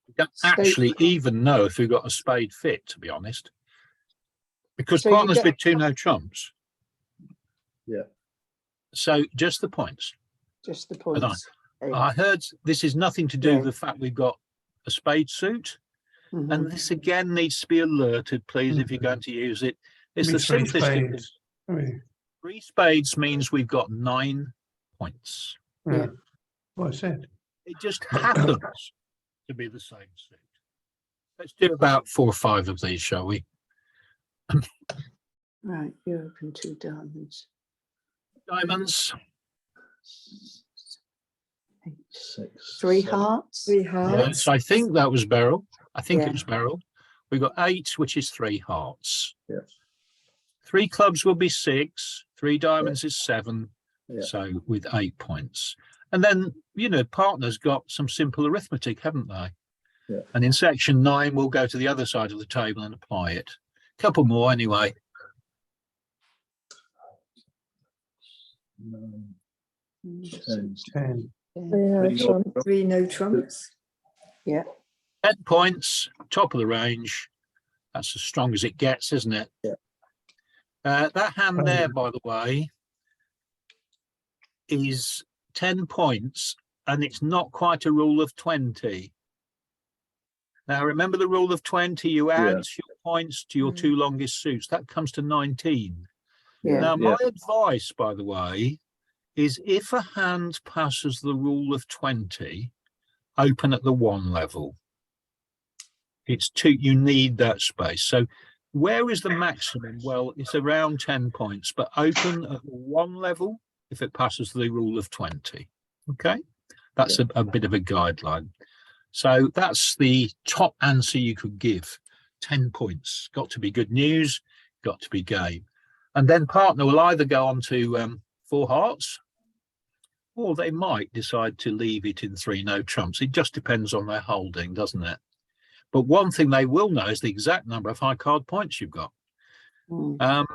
You don't So- actually even know if you've got a spade fit, to be honest. Because So you partners get- bid 2 no trumps. Yeah. So just the points. Just the And points. I heard this is nothing to do Yeah. with the fact we've got a spade suit. Mhm. And this again needs to be alerted, please, if you're going to use it. It's the Means 3 simplest thing. spades. I mean, 3 spades means we've got 9 points. yeah. What I said. It just happens to be the same suit. Let's do about 4 or 5 of these, shall we? Right, you open 2 diamonds. Diamonds. 8. 6. 3 7. hearts. 3 hearts. Yes, I think that was beryl. I think Yeah. it was beryl. We've got 8, which is 3 hearts. Yeah. 3 clubs will be 6. 3 diamonds is 7. Yeah. So with 8 points. And then, you know, partners got some simple arithmetic, haven't they? Yeah. And in section 9, we'll go to the other side of the table and apply it. Couple more anyway. 9, 10. 10. 10. Yeah, trump. 3 no trumps. 10 points, top of the range. That's as strong as it gets, isn't it? Yeah. That hand there, by the way, is 10 points, and it's not quite a rule of 20. Now, remember the rule of 20, you add your points to your 2 longest suits. That comes to 19. Yeah. Now, my advice, by the way, is if a hand passes the rule of 20, open at the 1 level. It's 2, you need that space. So where is the maximum? Well, it's around 10 points, but open at the 1 level if it passes the rule of 20. Okay, That's a bit of a guideline. So that's the top answer you could give. 10 points. Got to be good news, got to be game. And then partner will either go on to 4 hearts, or they might decide to leave it in 3 no trumps. It just depends on their holding, doesn't it? But one thing they will know is the exact number of high card points you've got. Mm.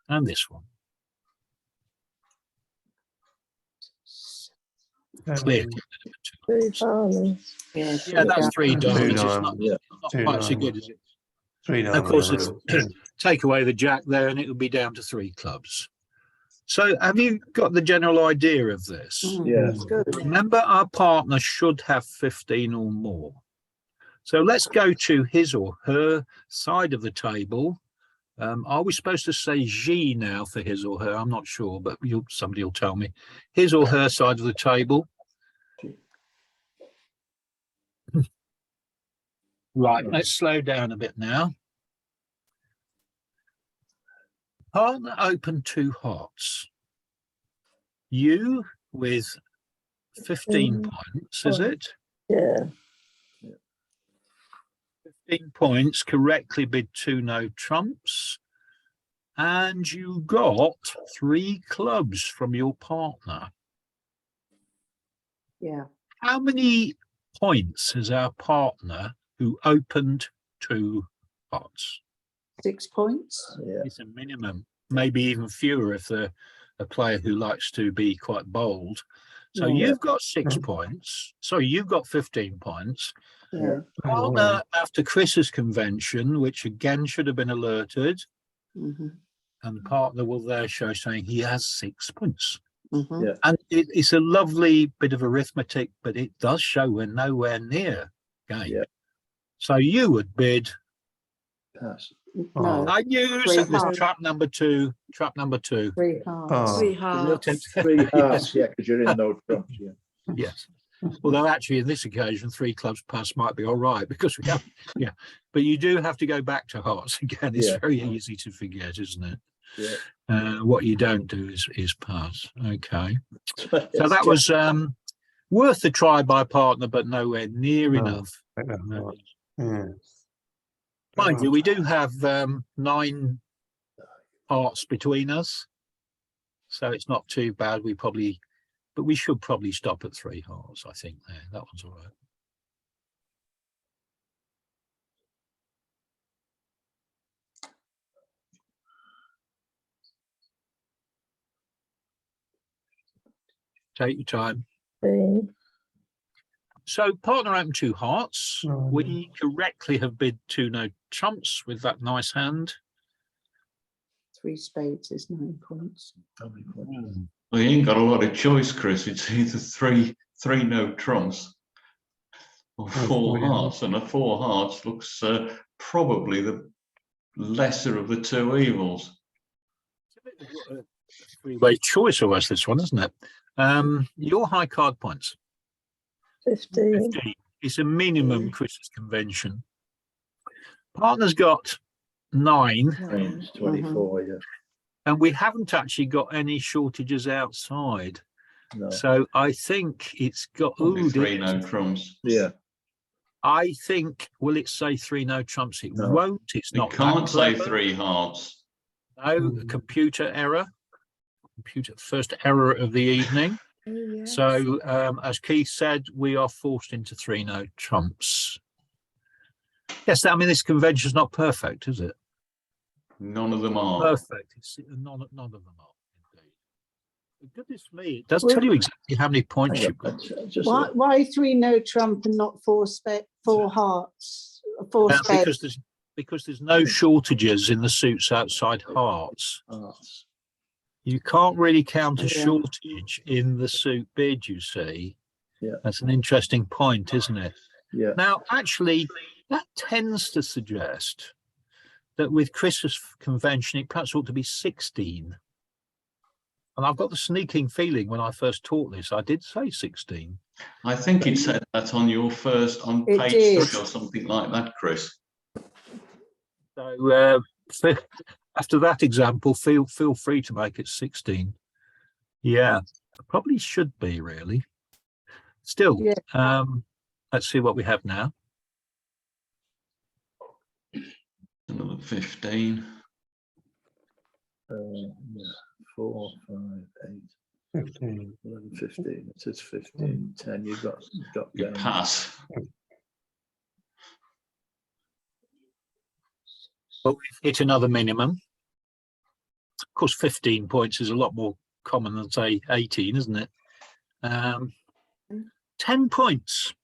And this one. Clear. Yeah, Yeah, that's 3 diamonds. It's not, Yeah. not Two quite so diamonds. good, is it? 3 Of course, diamonds. take away the jack there and it would be down to 3 clubs. So have you got the general idea of this? Mm, Yeah. that's good. Remember, our partner should have 15 or more. So let's go to his or her side of the table. Are we supposed to say G now for his or her? I'm not sure, but somebody will tell me. His or her side of the table. Right, let's slow down a bit now. Partner open 2 hearts. You with 15 points, is it? Yeah. 15 points, correctly bid 2 no trumps. And you got 3 clubs from your partner. Yeah. How many points has our partner who opened 2 hearts? 6 points. Yeah. It's a minimum, maybe even fewer if they're a player who likes to be quite bold. So Yeah. you've got 6 points. Sorry, you've got 15 points. Yeah. Partner, after Chris's convention, which again should have been alerted, Mhm. and the partner will there show saying he has 6 points. Mhm. Yeah. And it's a lovely bit of arithmetic, but it does show we're nowhere near game. Yeah. So you would bid. Pass. No, I use 3 that was hearts. trap number 2. Trap number 2. 3 hearts. Oh. 3 Real hearts. tempting. 3 hearts, yeah, because you're in no trumps, yeah. Yes. Although actually in this occasion 3 clubs pass might be all right because we have, yeah. But you do have to go back to hearts again. It's Yeah. very easy to forget, isn't it? Yeah. What you don't do is pass. Okay. So Yes, that was worth a try by partner, but nowhere near Oh, enough. Yeah. Mind you, we do have 9 hearts between us, so it's not too bad. But we should probably stop at 3 hearts. I think there. That one's all right. Take your time. So partner open 2 hearts. We correctly have bid 2 no trumps with that nice hand. 3 spades is 9 points. Well, you ain't got a lot of choice, Chris. It's either three no trumps or 4 hearts, and a 4 hearts looks probably the lesser of the 2 evils. It's a bit of a three-way choice almost, this one, isn't it? Your high card points. 15. 15. It's a minimum Chris's convention. Partner's got 9, It's 24, yeah. and we haven't actually got any shortages outside. No. So I think it's got. Probably Ooh, 3 no trumps. Yeah. I think, will it say 3 no trumps? It No. won't. It's It not. that can't say clever. 3 hearts. No, computer error. Computer first error of the evening. Oh, yes. So, as Keith said, we are forced into 3 no trumps. Yes, I mean, this convention is not perfect, is it? None of them are. Perfect. It's, none of them are, indeed. Goodness me, it does tell you exactly how many points you've got. Why 3 no trump and not 4 hearts? 4 spades. Because there's no shortages in the suits outside hearts. Hearts. You can't really count a Yeah. shortage in the suit bid, you see. Yeah. That's an interesting point, isn't it? Yeah. Now, actually, that tends to suggest that with Chris's convention, it perhaps ought to be 16. And I've got the sneaking feeling when I first taught this, I did say 16. I think it said that on your first, on It page did. 3 or something like that, Chris. So after that example, feel free to make it 16. Yeah. Probably should be really. Still, Yeah. let's see what we have now. Another 15. Yeah, 4, 5, 8, 15. 11, 15. It says 15, 10. You've got You down. pass. But we've hit another minimum. Of course, 15 points is a lot more common than say 18, isn't it? 10 points.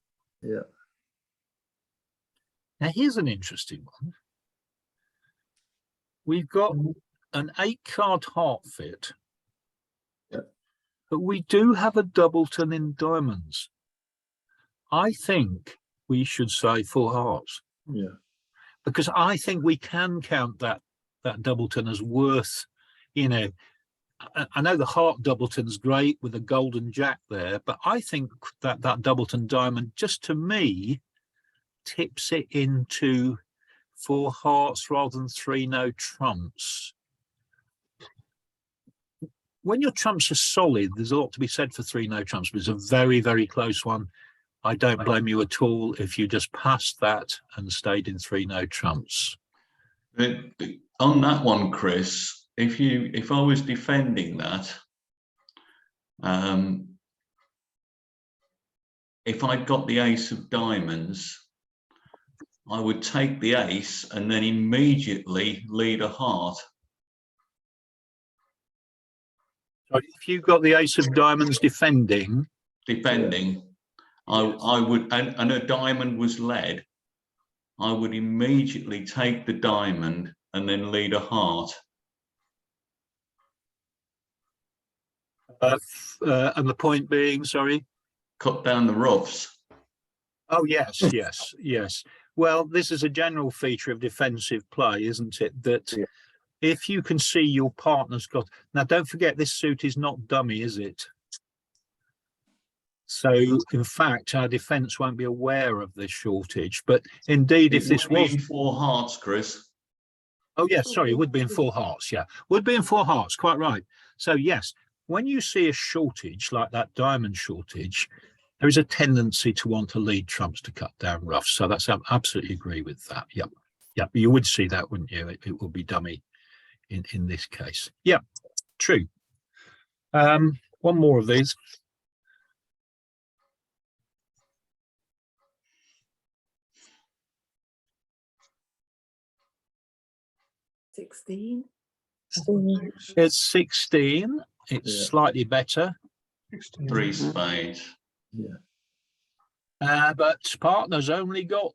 Yeah. Now here's an interesting one. We've got an 8-card Heartfit, but we do have a Doubleton in diamonds. I think we should say 4 hearts. Yeah. Because I think we can count that Doubleton as worth, you know, I know the Heart Doubleton's great with a golden jack there, but I think that Doubleton diamond, just to me, tips it into 4 hearts rather than 3 no trumps. When your trumps are solid, there's a lot to be said for 3 no trumps, but it's a very, very close one. I don't blame you at all if you just passed that and stayed in 3 no trumps. On that one, Chris, if I was defending that, if I'd got the ace of diamonds, I would take the ace and then immediately lead a heart. So if you got the ace of diamonds defending, I would, and a diamond was led, I would immediately take the diamond and then lead a heart. and the point being, sorry? Cut down the roughs. Oh, yes, yes, yes. Well, this is a general feature of defensive play, isn't it? That if you can see your partner's got... Now, don't forget, this suit is not dummy, is it? So, in fact, our defence won't be aware of this shortage. But indeed, if this was... 4 hearts, Chris. Oh, yes, sorry, it would be in 4 hearts, yeah. Would be in 4 hearts, quite right. So, yes, when you see a shortage like that diamond shortage, there is a tendency to want to lead trumps to cut down roughs. So that's, I absolutely agree with that. Yep. Yep. You would see that, wouldn't you? It would be dummy in this case. Yeah, true. One more of these. $16. It's 16. It's slightly better. 16. 3 spades. But partner's only got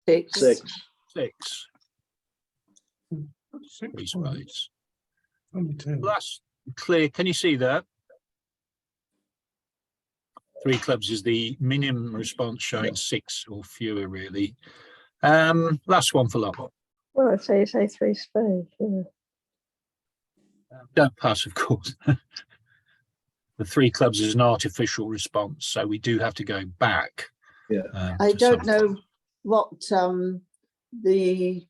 6. 6. 6. 3 spades. Only 2. That's clear. Can you see that? 3 clubs is the minimum response, showing 6 or fewer, really. Last one for love. Well, I'd say 3 spades. Yeah. Don't pass, of course. The 3 clubs is an artificial response, so we do have to go back. Yeah. I to don't something. know what the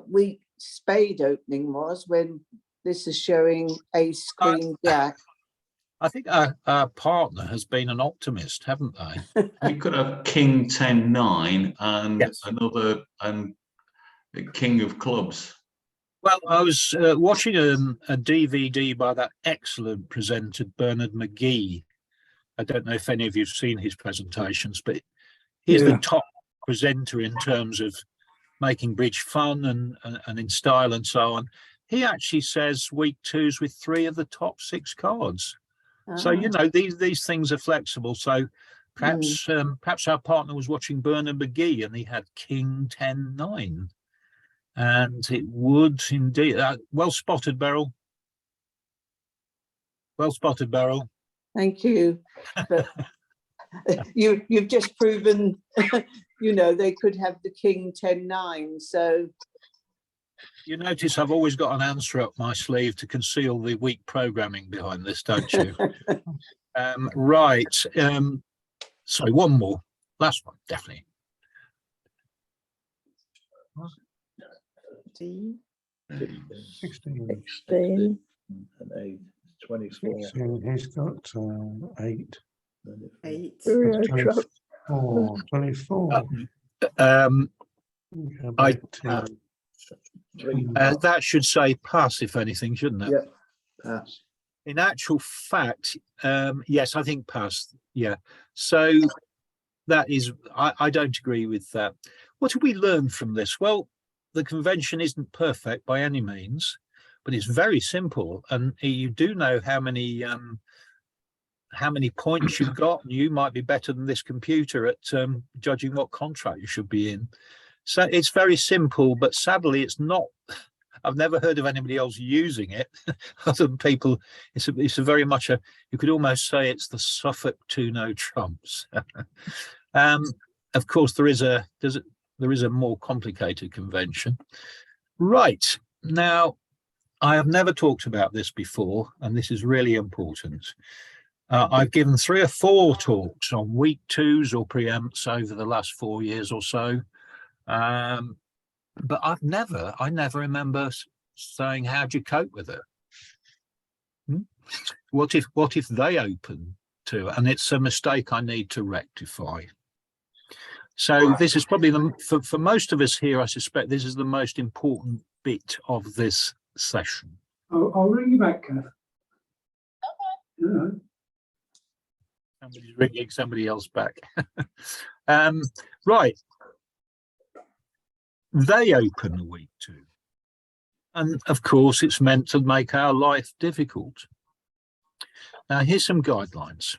weak spade opening was when this is showing ace, queen, jack. I think our partner has been an optimist, haven't they? We could have king 10 9 and Yes. another and king of clubs. Well, I was watching a DVD by that excellent presenter, Bernard McGee. I don't know if any of you have seen his presentations, but he's the top presenter in terms of making bridge fun and in style and so on. He actually says week 2s with 3 of the top 6 cards. So, you know, these things are flexible. So perhaps perhaps our partner was watching Bernard McGee and he had king 10 9. And it would indeed, well spotted, Beryl. Well spotted, Beryl. Thank you. But you've just proven, you know, they could have the king 10 9. So You notice I've always got an answer up my sleeve to conceal the weak programming behind this, don't you? Right. Sorry, one more. Last one, definitely. 16. 16. 16. And 8. 24. 16, he's got 8. 8. Yeah, That's trump. 24. Um, Yeah, I- 18. Three. that should say pass, if anything, shouldn't it? Yeah. Pass. In actual fact, yes, I think pass. Yeah. So that is, I don't agree with that. What have we learned from this? Well, the convention isn't perfect by any means, but it's very simple, and you do know how many points you've got. You might be better than this computer at judging what contract you should be in. So it's very simple, but sadly, it's not. I've never heard of anybody else using it other than people. It's a very much a. You could almost say it's the Suffolk to no trumps. Of course, there is a more complicated convention. Right now, I have never talked about this before, and this is really important. I've given 3 or 4 talks on week 2s or preempts over the last 4 years or so. But I never remember saying, how do you cope with it? What if they open to, and it's a mistake I need to rectify. So this is probably for most of us here, I suspect this is the most important bit of this session. I'll ring you back, Kath. Okay. Somebody's ringing somebody else back. Right. They open week 2. And of course, it's meant to make our life difficult. Now, here's some guidelines.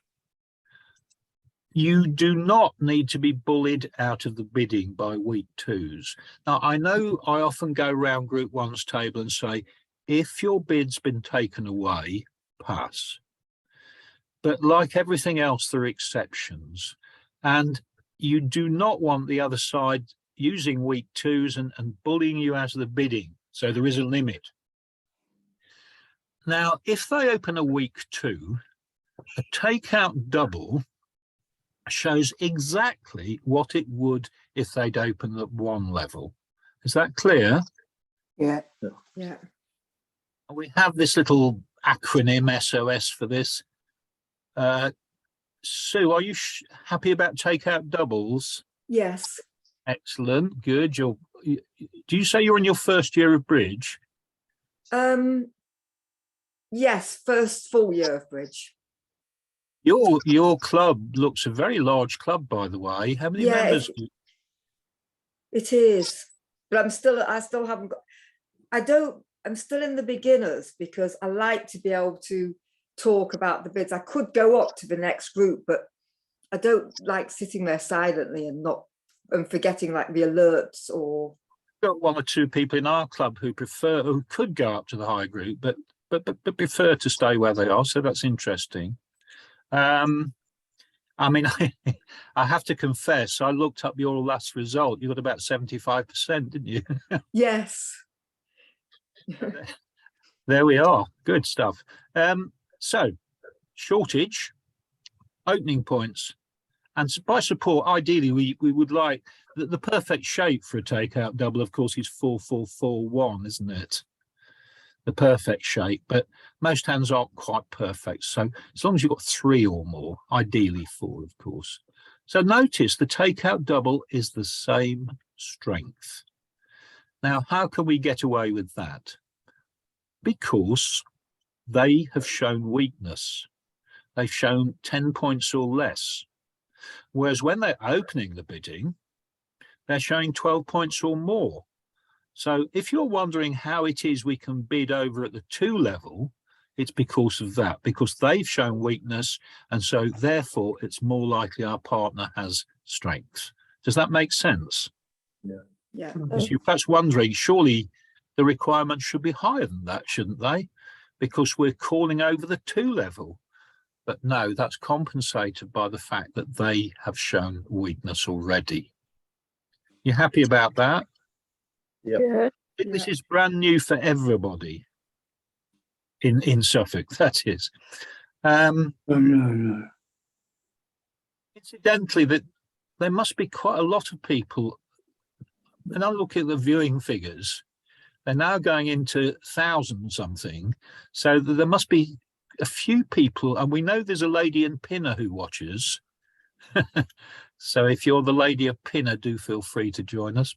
You do not need to be bullied out of the bidding by week 2s. Now, I know I often go around group 1's table and say, if your bid's been taken away, pass. But like everything else, there are exceptions. And you do not want the other side using week 2s and bullying you out of the bidding. So there is a limit. Now, if they open a week 2, a takeout double shows exactly what it would if they'd open at 1 level. Is that clear? Yeah. Yeah. We have this little acronym SOS for this. Sue, are you happy about takeout doubles? Yes. Excellent, good. Do you say you're in your first year of bridge? Yes, first full year of bridge. Your club looks a very large club, by the way. How many Yeah, members? It is, but I still haven't got. I'm still in the beginners because I like to be able to talk about the bids. I could go up to the next group, but I don't like sitting there silently and forgetting like the alerts or. Got 1 or 2 people in our club who could go up to the high group, but prefer to stay where they are. So that's interesting. I mean, I have to confess, I looked up your last result. You got about 75%, didn't you? Yes. There we are. Good stuff. So, shortage, opening points, and by support, ideally, we would like the perfect shape for a takeout double, of course, is 4-4-4-1, isn't it? The perfect shape, but most hands aren't quite perfect. So as long as you've got 3 or more, ideally 4, of course. So notice the takeout double is the same strength. Now, how can we get away with that? Because they have shown weakness. They've shown 10 points or less. Whereas when they're opening the bidding, they're showing 12 points or more. So if you're wondering how it is we can bid over at the 2 level, it's because of that, because they've shown weakness. And so therefore, it's more likely our partner has strength. Does that make sense? Yeah. Because you're perhaps wondering, surely the requirements should be higher than that, shouldn't they? Because we're calling over the 2 level. But no, that's compensated by the fact that they have shown weakness already. You happy about that? Yep. Yeah. I think this is brand new for everybody in Suffolk, that is. No. Incidentally, that there must be quite a lot of people, and I look at the viewing figures, they're now going into 1,000 something, so there must be a few people, and we know there's a lady in Pinner who watches. So if you're the lady of Pinner, do feel free to join us.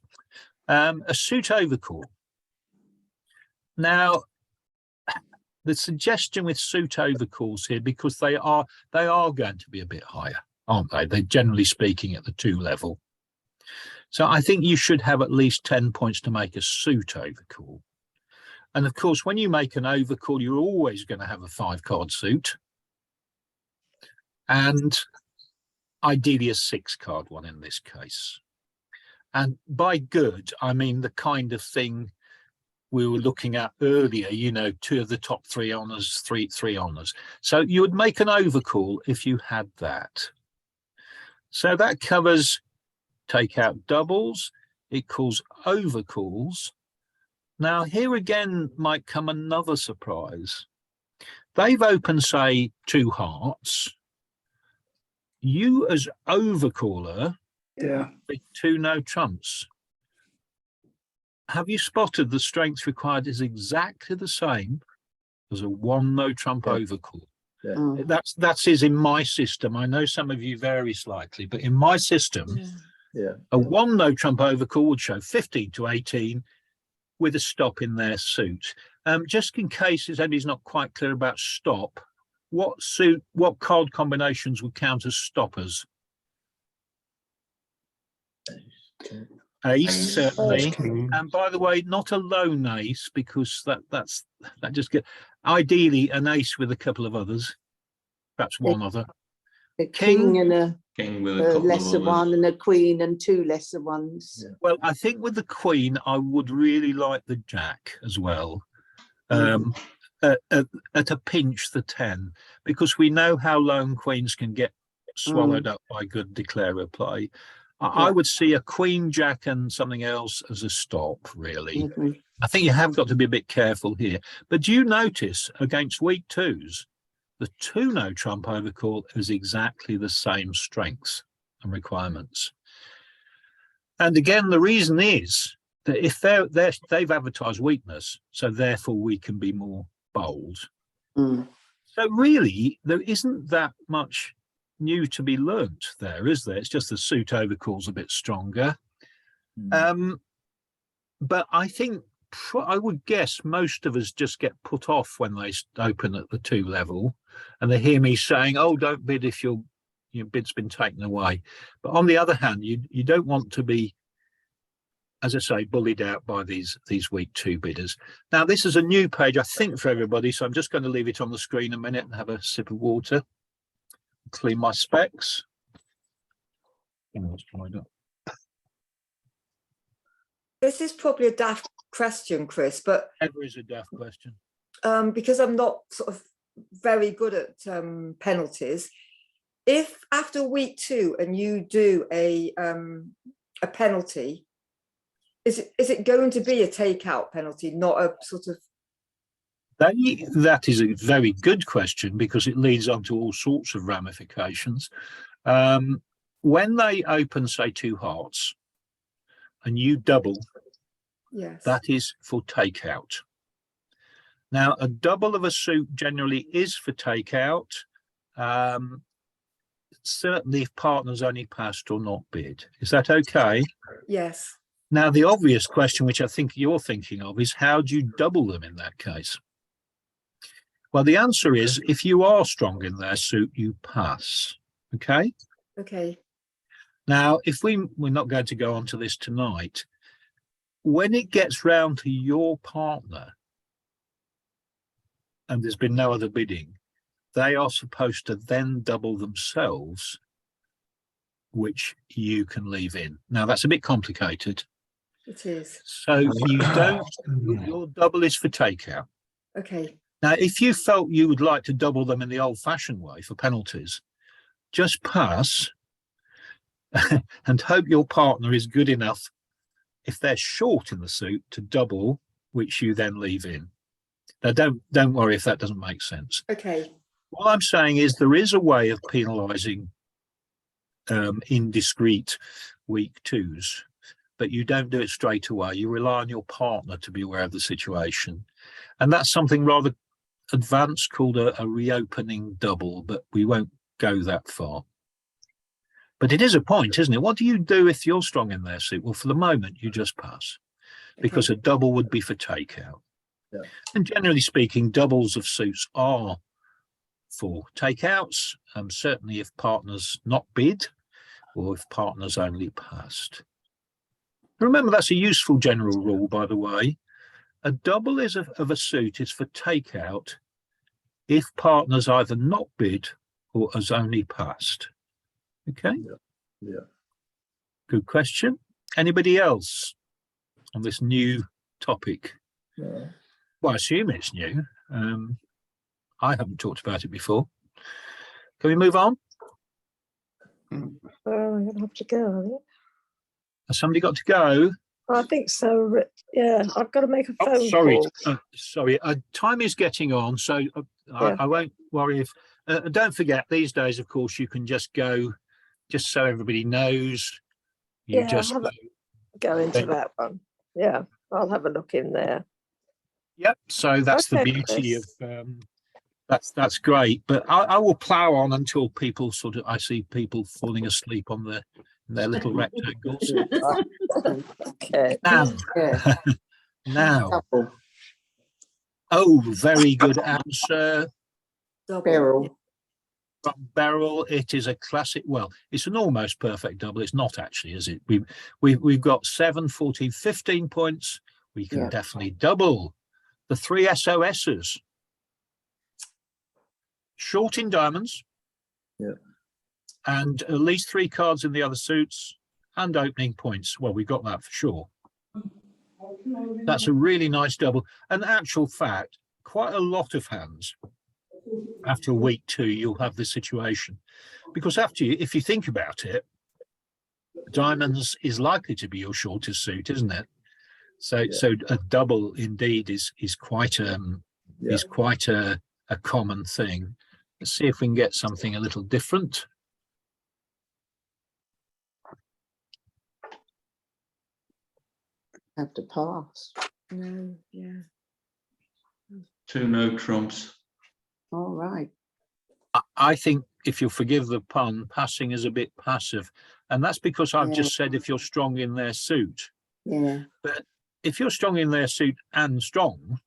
A suit overcall. Now, the suggestion with suit overcalls here, because they are going to be a bit higher, aren't they? They're generally speaking at the 2 level. So I think you should have at least 10 points to make a suit overcall. And of course, when you make an overcall, you're always going to have a 5-card suit. And ideally a 6-card one in this case. And by good, I mean the kind of thing we were looking at earlier, you know, 2 of the top 3 honours, three honours. So you would make an overcall if you had that. So that covers take out doubles, it calls overcalls. Now here again might come another surprise. They've opened, say, 2 hearts. You as overcaller Yeah. with 2 no trumps. Have you spotted the strength required is exactly the same as a 1 no trump Yeah. overcall? Yeah. That's in my system. I know some of you vary slightly, but in my system, Yeah. a 1 no trump overcall would show 15 to 18 with a stop in their suit. Just in case anybody's not quite clear about stop, what card combinations would count as stoppers? Ace, certainly. King. And by the way, not a lone ace, because that just get ideally an ace with a couple of others, perhaps one other. A King. king and a King with a couple lesser of one, others. and a queen and 2 lesser ones. Yeah. Well, I think with the queen, I would really like the jack as well. At a pinch, the 10, because we know how lone queens can get swallowed up by good declarer play. I would see a queen, jack, and something else as a stop, really. Mhm. I think you have got to be a bit careful here. But do you notice against weak 2s, the 2 no trump overcall is exactly the same strengths and requirements. And again, the reason is that if they've advertised weakness, so therefore we can be more bold. Mm. So really, there isn't that much new to be learnt there, is there? It's just the suit overcall's a bit stronger. But I think I would guess most of us just get put off when they open at the 2 level, and they hear me saying, "Oh, don't bid if your bid's been taken away." But on the other hand, you don't want to be, as I say, bullied out by these weak 2 bidders. Now, this is a new page, I think, for everybody, so I'm just going to leave it on the screen a minute and have a sip of water, clean my specs. This is probably a daft question, Chris, but Ever is a daft question. because I'm not sort of very good at penalties, if after week 2 and you do a penalty, is it going to be a takeout penalty, not a sort of? That is a very good question, because it leads on to all sorts of ramifications. When they open, say, 2 hearts and you double, Yes. that is for takeout. Now, a double of a suit generally is for takeout, certainly if partners only passed or not bid. Is that okay? Yes. Now, the obvious question, which I think you're thinking of, is how do you double them in that case? Well, the answer is if you are strong in their suit, you pass. Okay. Okay. Now, if we're not going to go on to this tonight, when it gets round to your partner and there's been no other bidding, they are supposed to then double themselves, which you can leave in. Now, that's a bit complicated. It is. So you don't, your double is for takeout. Okay. Now, if you felt you would like to double them in the old-fashioned way for penalties, just pass and hope your partner is good enough, if they're short in the suit, to double, which you then leave in. Now, don't worry if that doesn't make sense. Okay. What I'm saying is there is a way of penalising indiscreet weak 2s, but you don't do it straight away. You rely on your partner to be aware of the situation. And that's something rather advanced called a reopening double, but we won't go that far. But it is a point, isn't it? What do you do if you're strong in their suit? Well, for the moment, you just pass, because a double would be for takeout. Yeah. And generally speaking, doubles of suits are for takeouts, certainly if partners not bid or if partners only passed. Remember, that's a useful general rule, by the way. A double of a suit is for takeout if partners either not bid or has only passed. Okay. Yeah. Good question. Anybody else on this new topic? Yeah. Well, I assume it's new. I haven't talked about it before. Can we move on? Well, I'm going to have to go, I think. Has somebody got to go? I think so. Yeah, I've got to make a phone Oh, sorry. call. Sorry. Time is getting on, so I won't worry if. Don't forget, these days, of course, you can just go, just so everybody knows. You Yeah, just I'll go into that one. Yeah, I'll have a look in there. Yep. So that's the Okay, beauty Chris. of. That's great, but I will plough on until people I see people falling asleep on their little rectangles. Okay. Now, Yeah. now. Double. Oh, very good answer Beryl. from Beryl. It is a classic. Well, it's an almost perfect double. It's not actually, is it? We've got 7, 14, 15 points. We can Yeah. definitely double the 3 SOSs. Short in diamonds. Yeah. And at least 3 cards in the other suits and opening points. Well, we got that for sure. That's a really nice double. And actual fact, quite a lot of hands after week 2, you'll have this situation, because if you think about it, diamonds is likely to be your shortest suit, isn't it? So a double indeed is quite a common thing. Let's see if we can get something a little different. Have to pass. No, yeah. 2 no trumps. All right. I think, if you'll forgive the pun, passing is a bit passive. And that's because I've just said if you're strong in their suit. Yeah. But if you're strong in their suit and strong,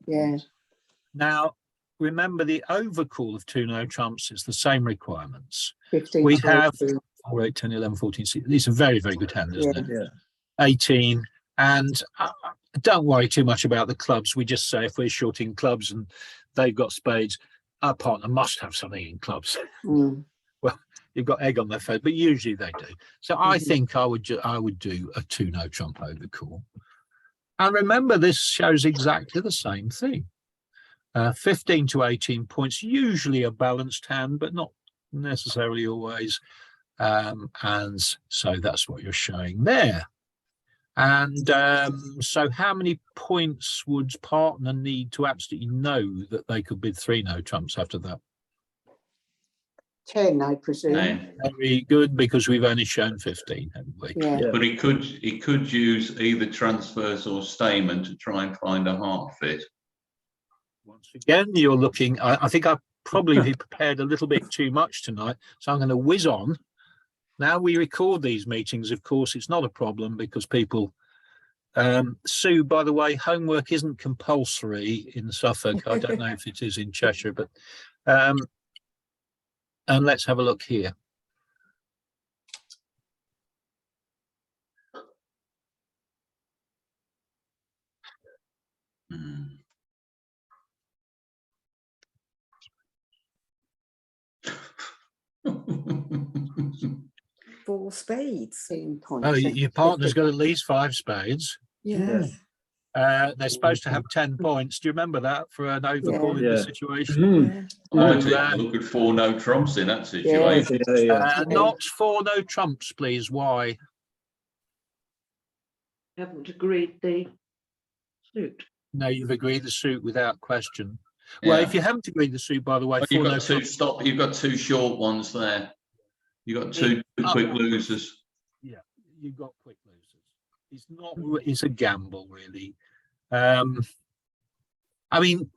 Yeah. now remember the overcall of 2 no trumps is the same requirements. 15. We to have 18. 4, 8, 10, 11, 14, 16. It's a very, very good hand, isn't it? Yeah. 18. And don't worry too much about the clubs. We just say if we're short in clubs and they've got spades, our partner must have something in clubs. Mm. Well, you've got egg on their face, but usually they do. So I think I would do a 2 no trump overcall. And remember, this shows exactly the same thing. 15 to 18 points, usually a balanced hand, but not necessarily always. And so that's what you're showing there. And so how many points would partner need to absolutely know that they could bid 3 no trumps after that? 10, I presume. No. Very good, because we've only shown 15, haven't we? Yeah. But he could use either transfers or Stayman to try and find a heart fit. Once again, you're looking, I think I've probably prepared a little bit too much tonight, so I'm going to whiz on. Now we record these meetings, of course, it's not a problem because people, Sue, by the way, homework isn't compulsory in Suffolk. I don't know if it is in Cheshire, but, and let's have a look here. Four spades. 15 points. Oh, your partner's got at least 5 spades. Yeah. They're supposed to have 10 points. Do you remember that for an overcall in this Yeah. situation? Yeah. I think look at 4 no trumps in that Yeah. situation. Not 4 no trumps, please. Why? Haven't agreed the suit. No, you've agreed the suit without question. Well, Yeah. if you haven't agreed the suit, by the way, Oh, 4 no trumps. You've got 2 short ones there. You've got two quick losers. Yeah, you've got quick losers. It's not. It's a gamble, really. I mean,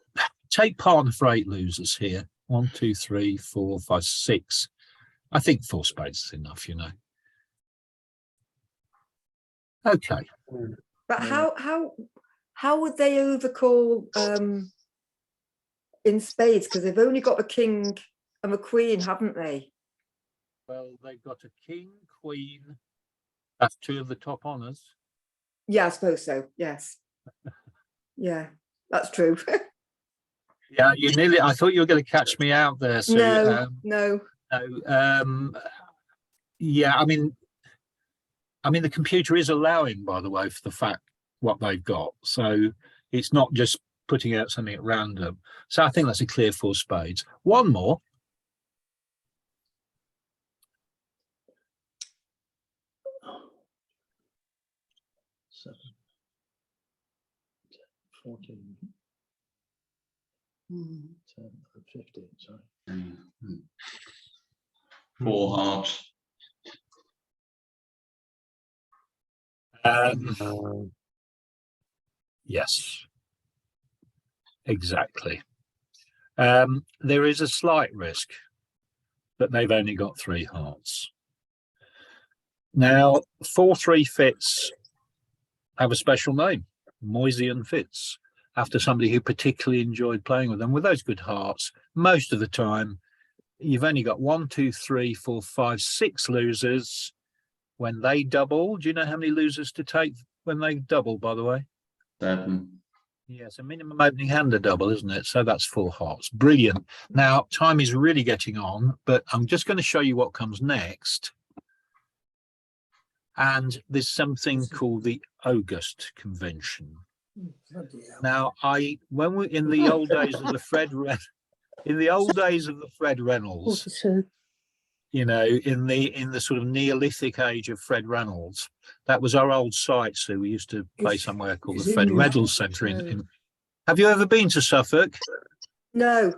take partner for 8 losers here. 1, 2, 3, 4, 5, 6. I think 4 spades is enough, you know. Okay. But how would they overcall in spades? Because they've only got a king and a queen, haven't they? Well, they've got a king, queen. That's 2 of the top honours. Yeah, I suppose so. Yes. Yeah, that's true. Yeah, you nearly. I thought you were going to catch me out there. So, No, no. no. Yeah, I mean, the computer is allowing, by the way, for the fact what they've got. So it's not just putting out something at random. So I think that's a clear 4 spades. One more. 7, 14, 10, 15, sorry. 4 hearts. Yes, exactly. There is a slight risk that they've only got 3 hearts. Now, 4-3 Fits have a special name, Moisian Fits, after somebody who particularly enjoyed playing with them. With those good hearts, most of the time, you've only got 1, 2, 3, 4, 5, 6 losers. When they double, do you know how many losers to take when they double, by the way? 7. Yes, a minimum opening hand a double, isn't it? So that's 4 hearts. Brilliant. Now, time is really getting on, but I'm just going to show you what comes next. And there's something called the August Convention. Now, when we in the old days of the Fred Reynolds, you know, in the sort of Neolithic age of Fred Reynolds, that was our old site. So we used to play somewhere called the Fred Reynolds Centre. Have you ever been to Suffolk? No.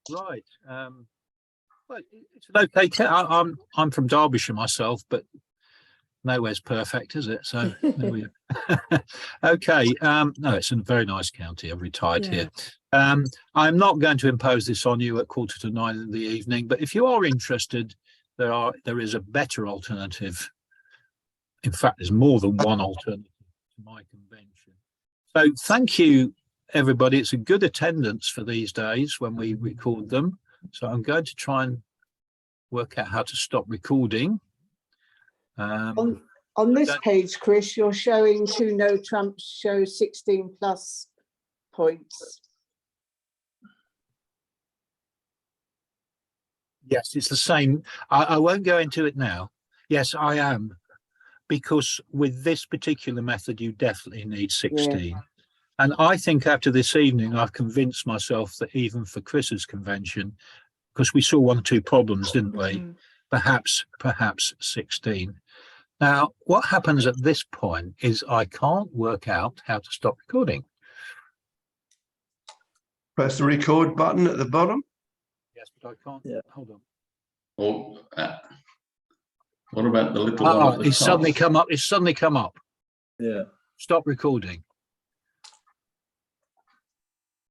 Right. Well, it's an okay. I'm from Derbyshire myself, but nowhere's perfect, is it? So there we go. Okay. No, it's a very nice county. I've retired here. I'm not going to impose this on you at 8:45 in the evening, but if you are interested, there is a better alternative. In fact, there's more than one alternative to my convention. So thank you, everybody. It's a good attendance for these days when we record them. So I'm going to try and work out how to stop recording. On this page, Chris, you're showing 2 no trumps show 16+ points. Yes, it's the same. I won't go into it now. Yes, I am. Because with this particular method, you definitely need 16. Yeah. And I think after this evening, I've convinced myself that even for Chris's convention, because we saw 1 or 2 problems, didn't we? Perhaps 16. Now, what happens at this point is I can't work out how to stop recording. Press the record button at the bottom. Yes, but I can't. Yeah. Hold on. Oh, what about the little one at the it's top? suddenly come up. It's suddenly come up. Yeah. Stop recording.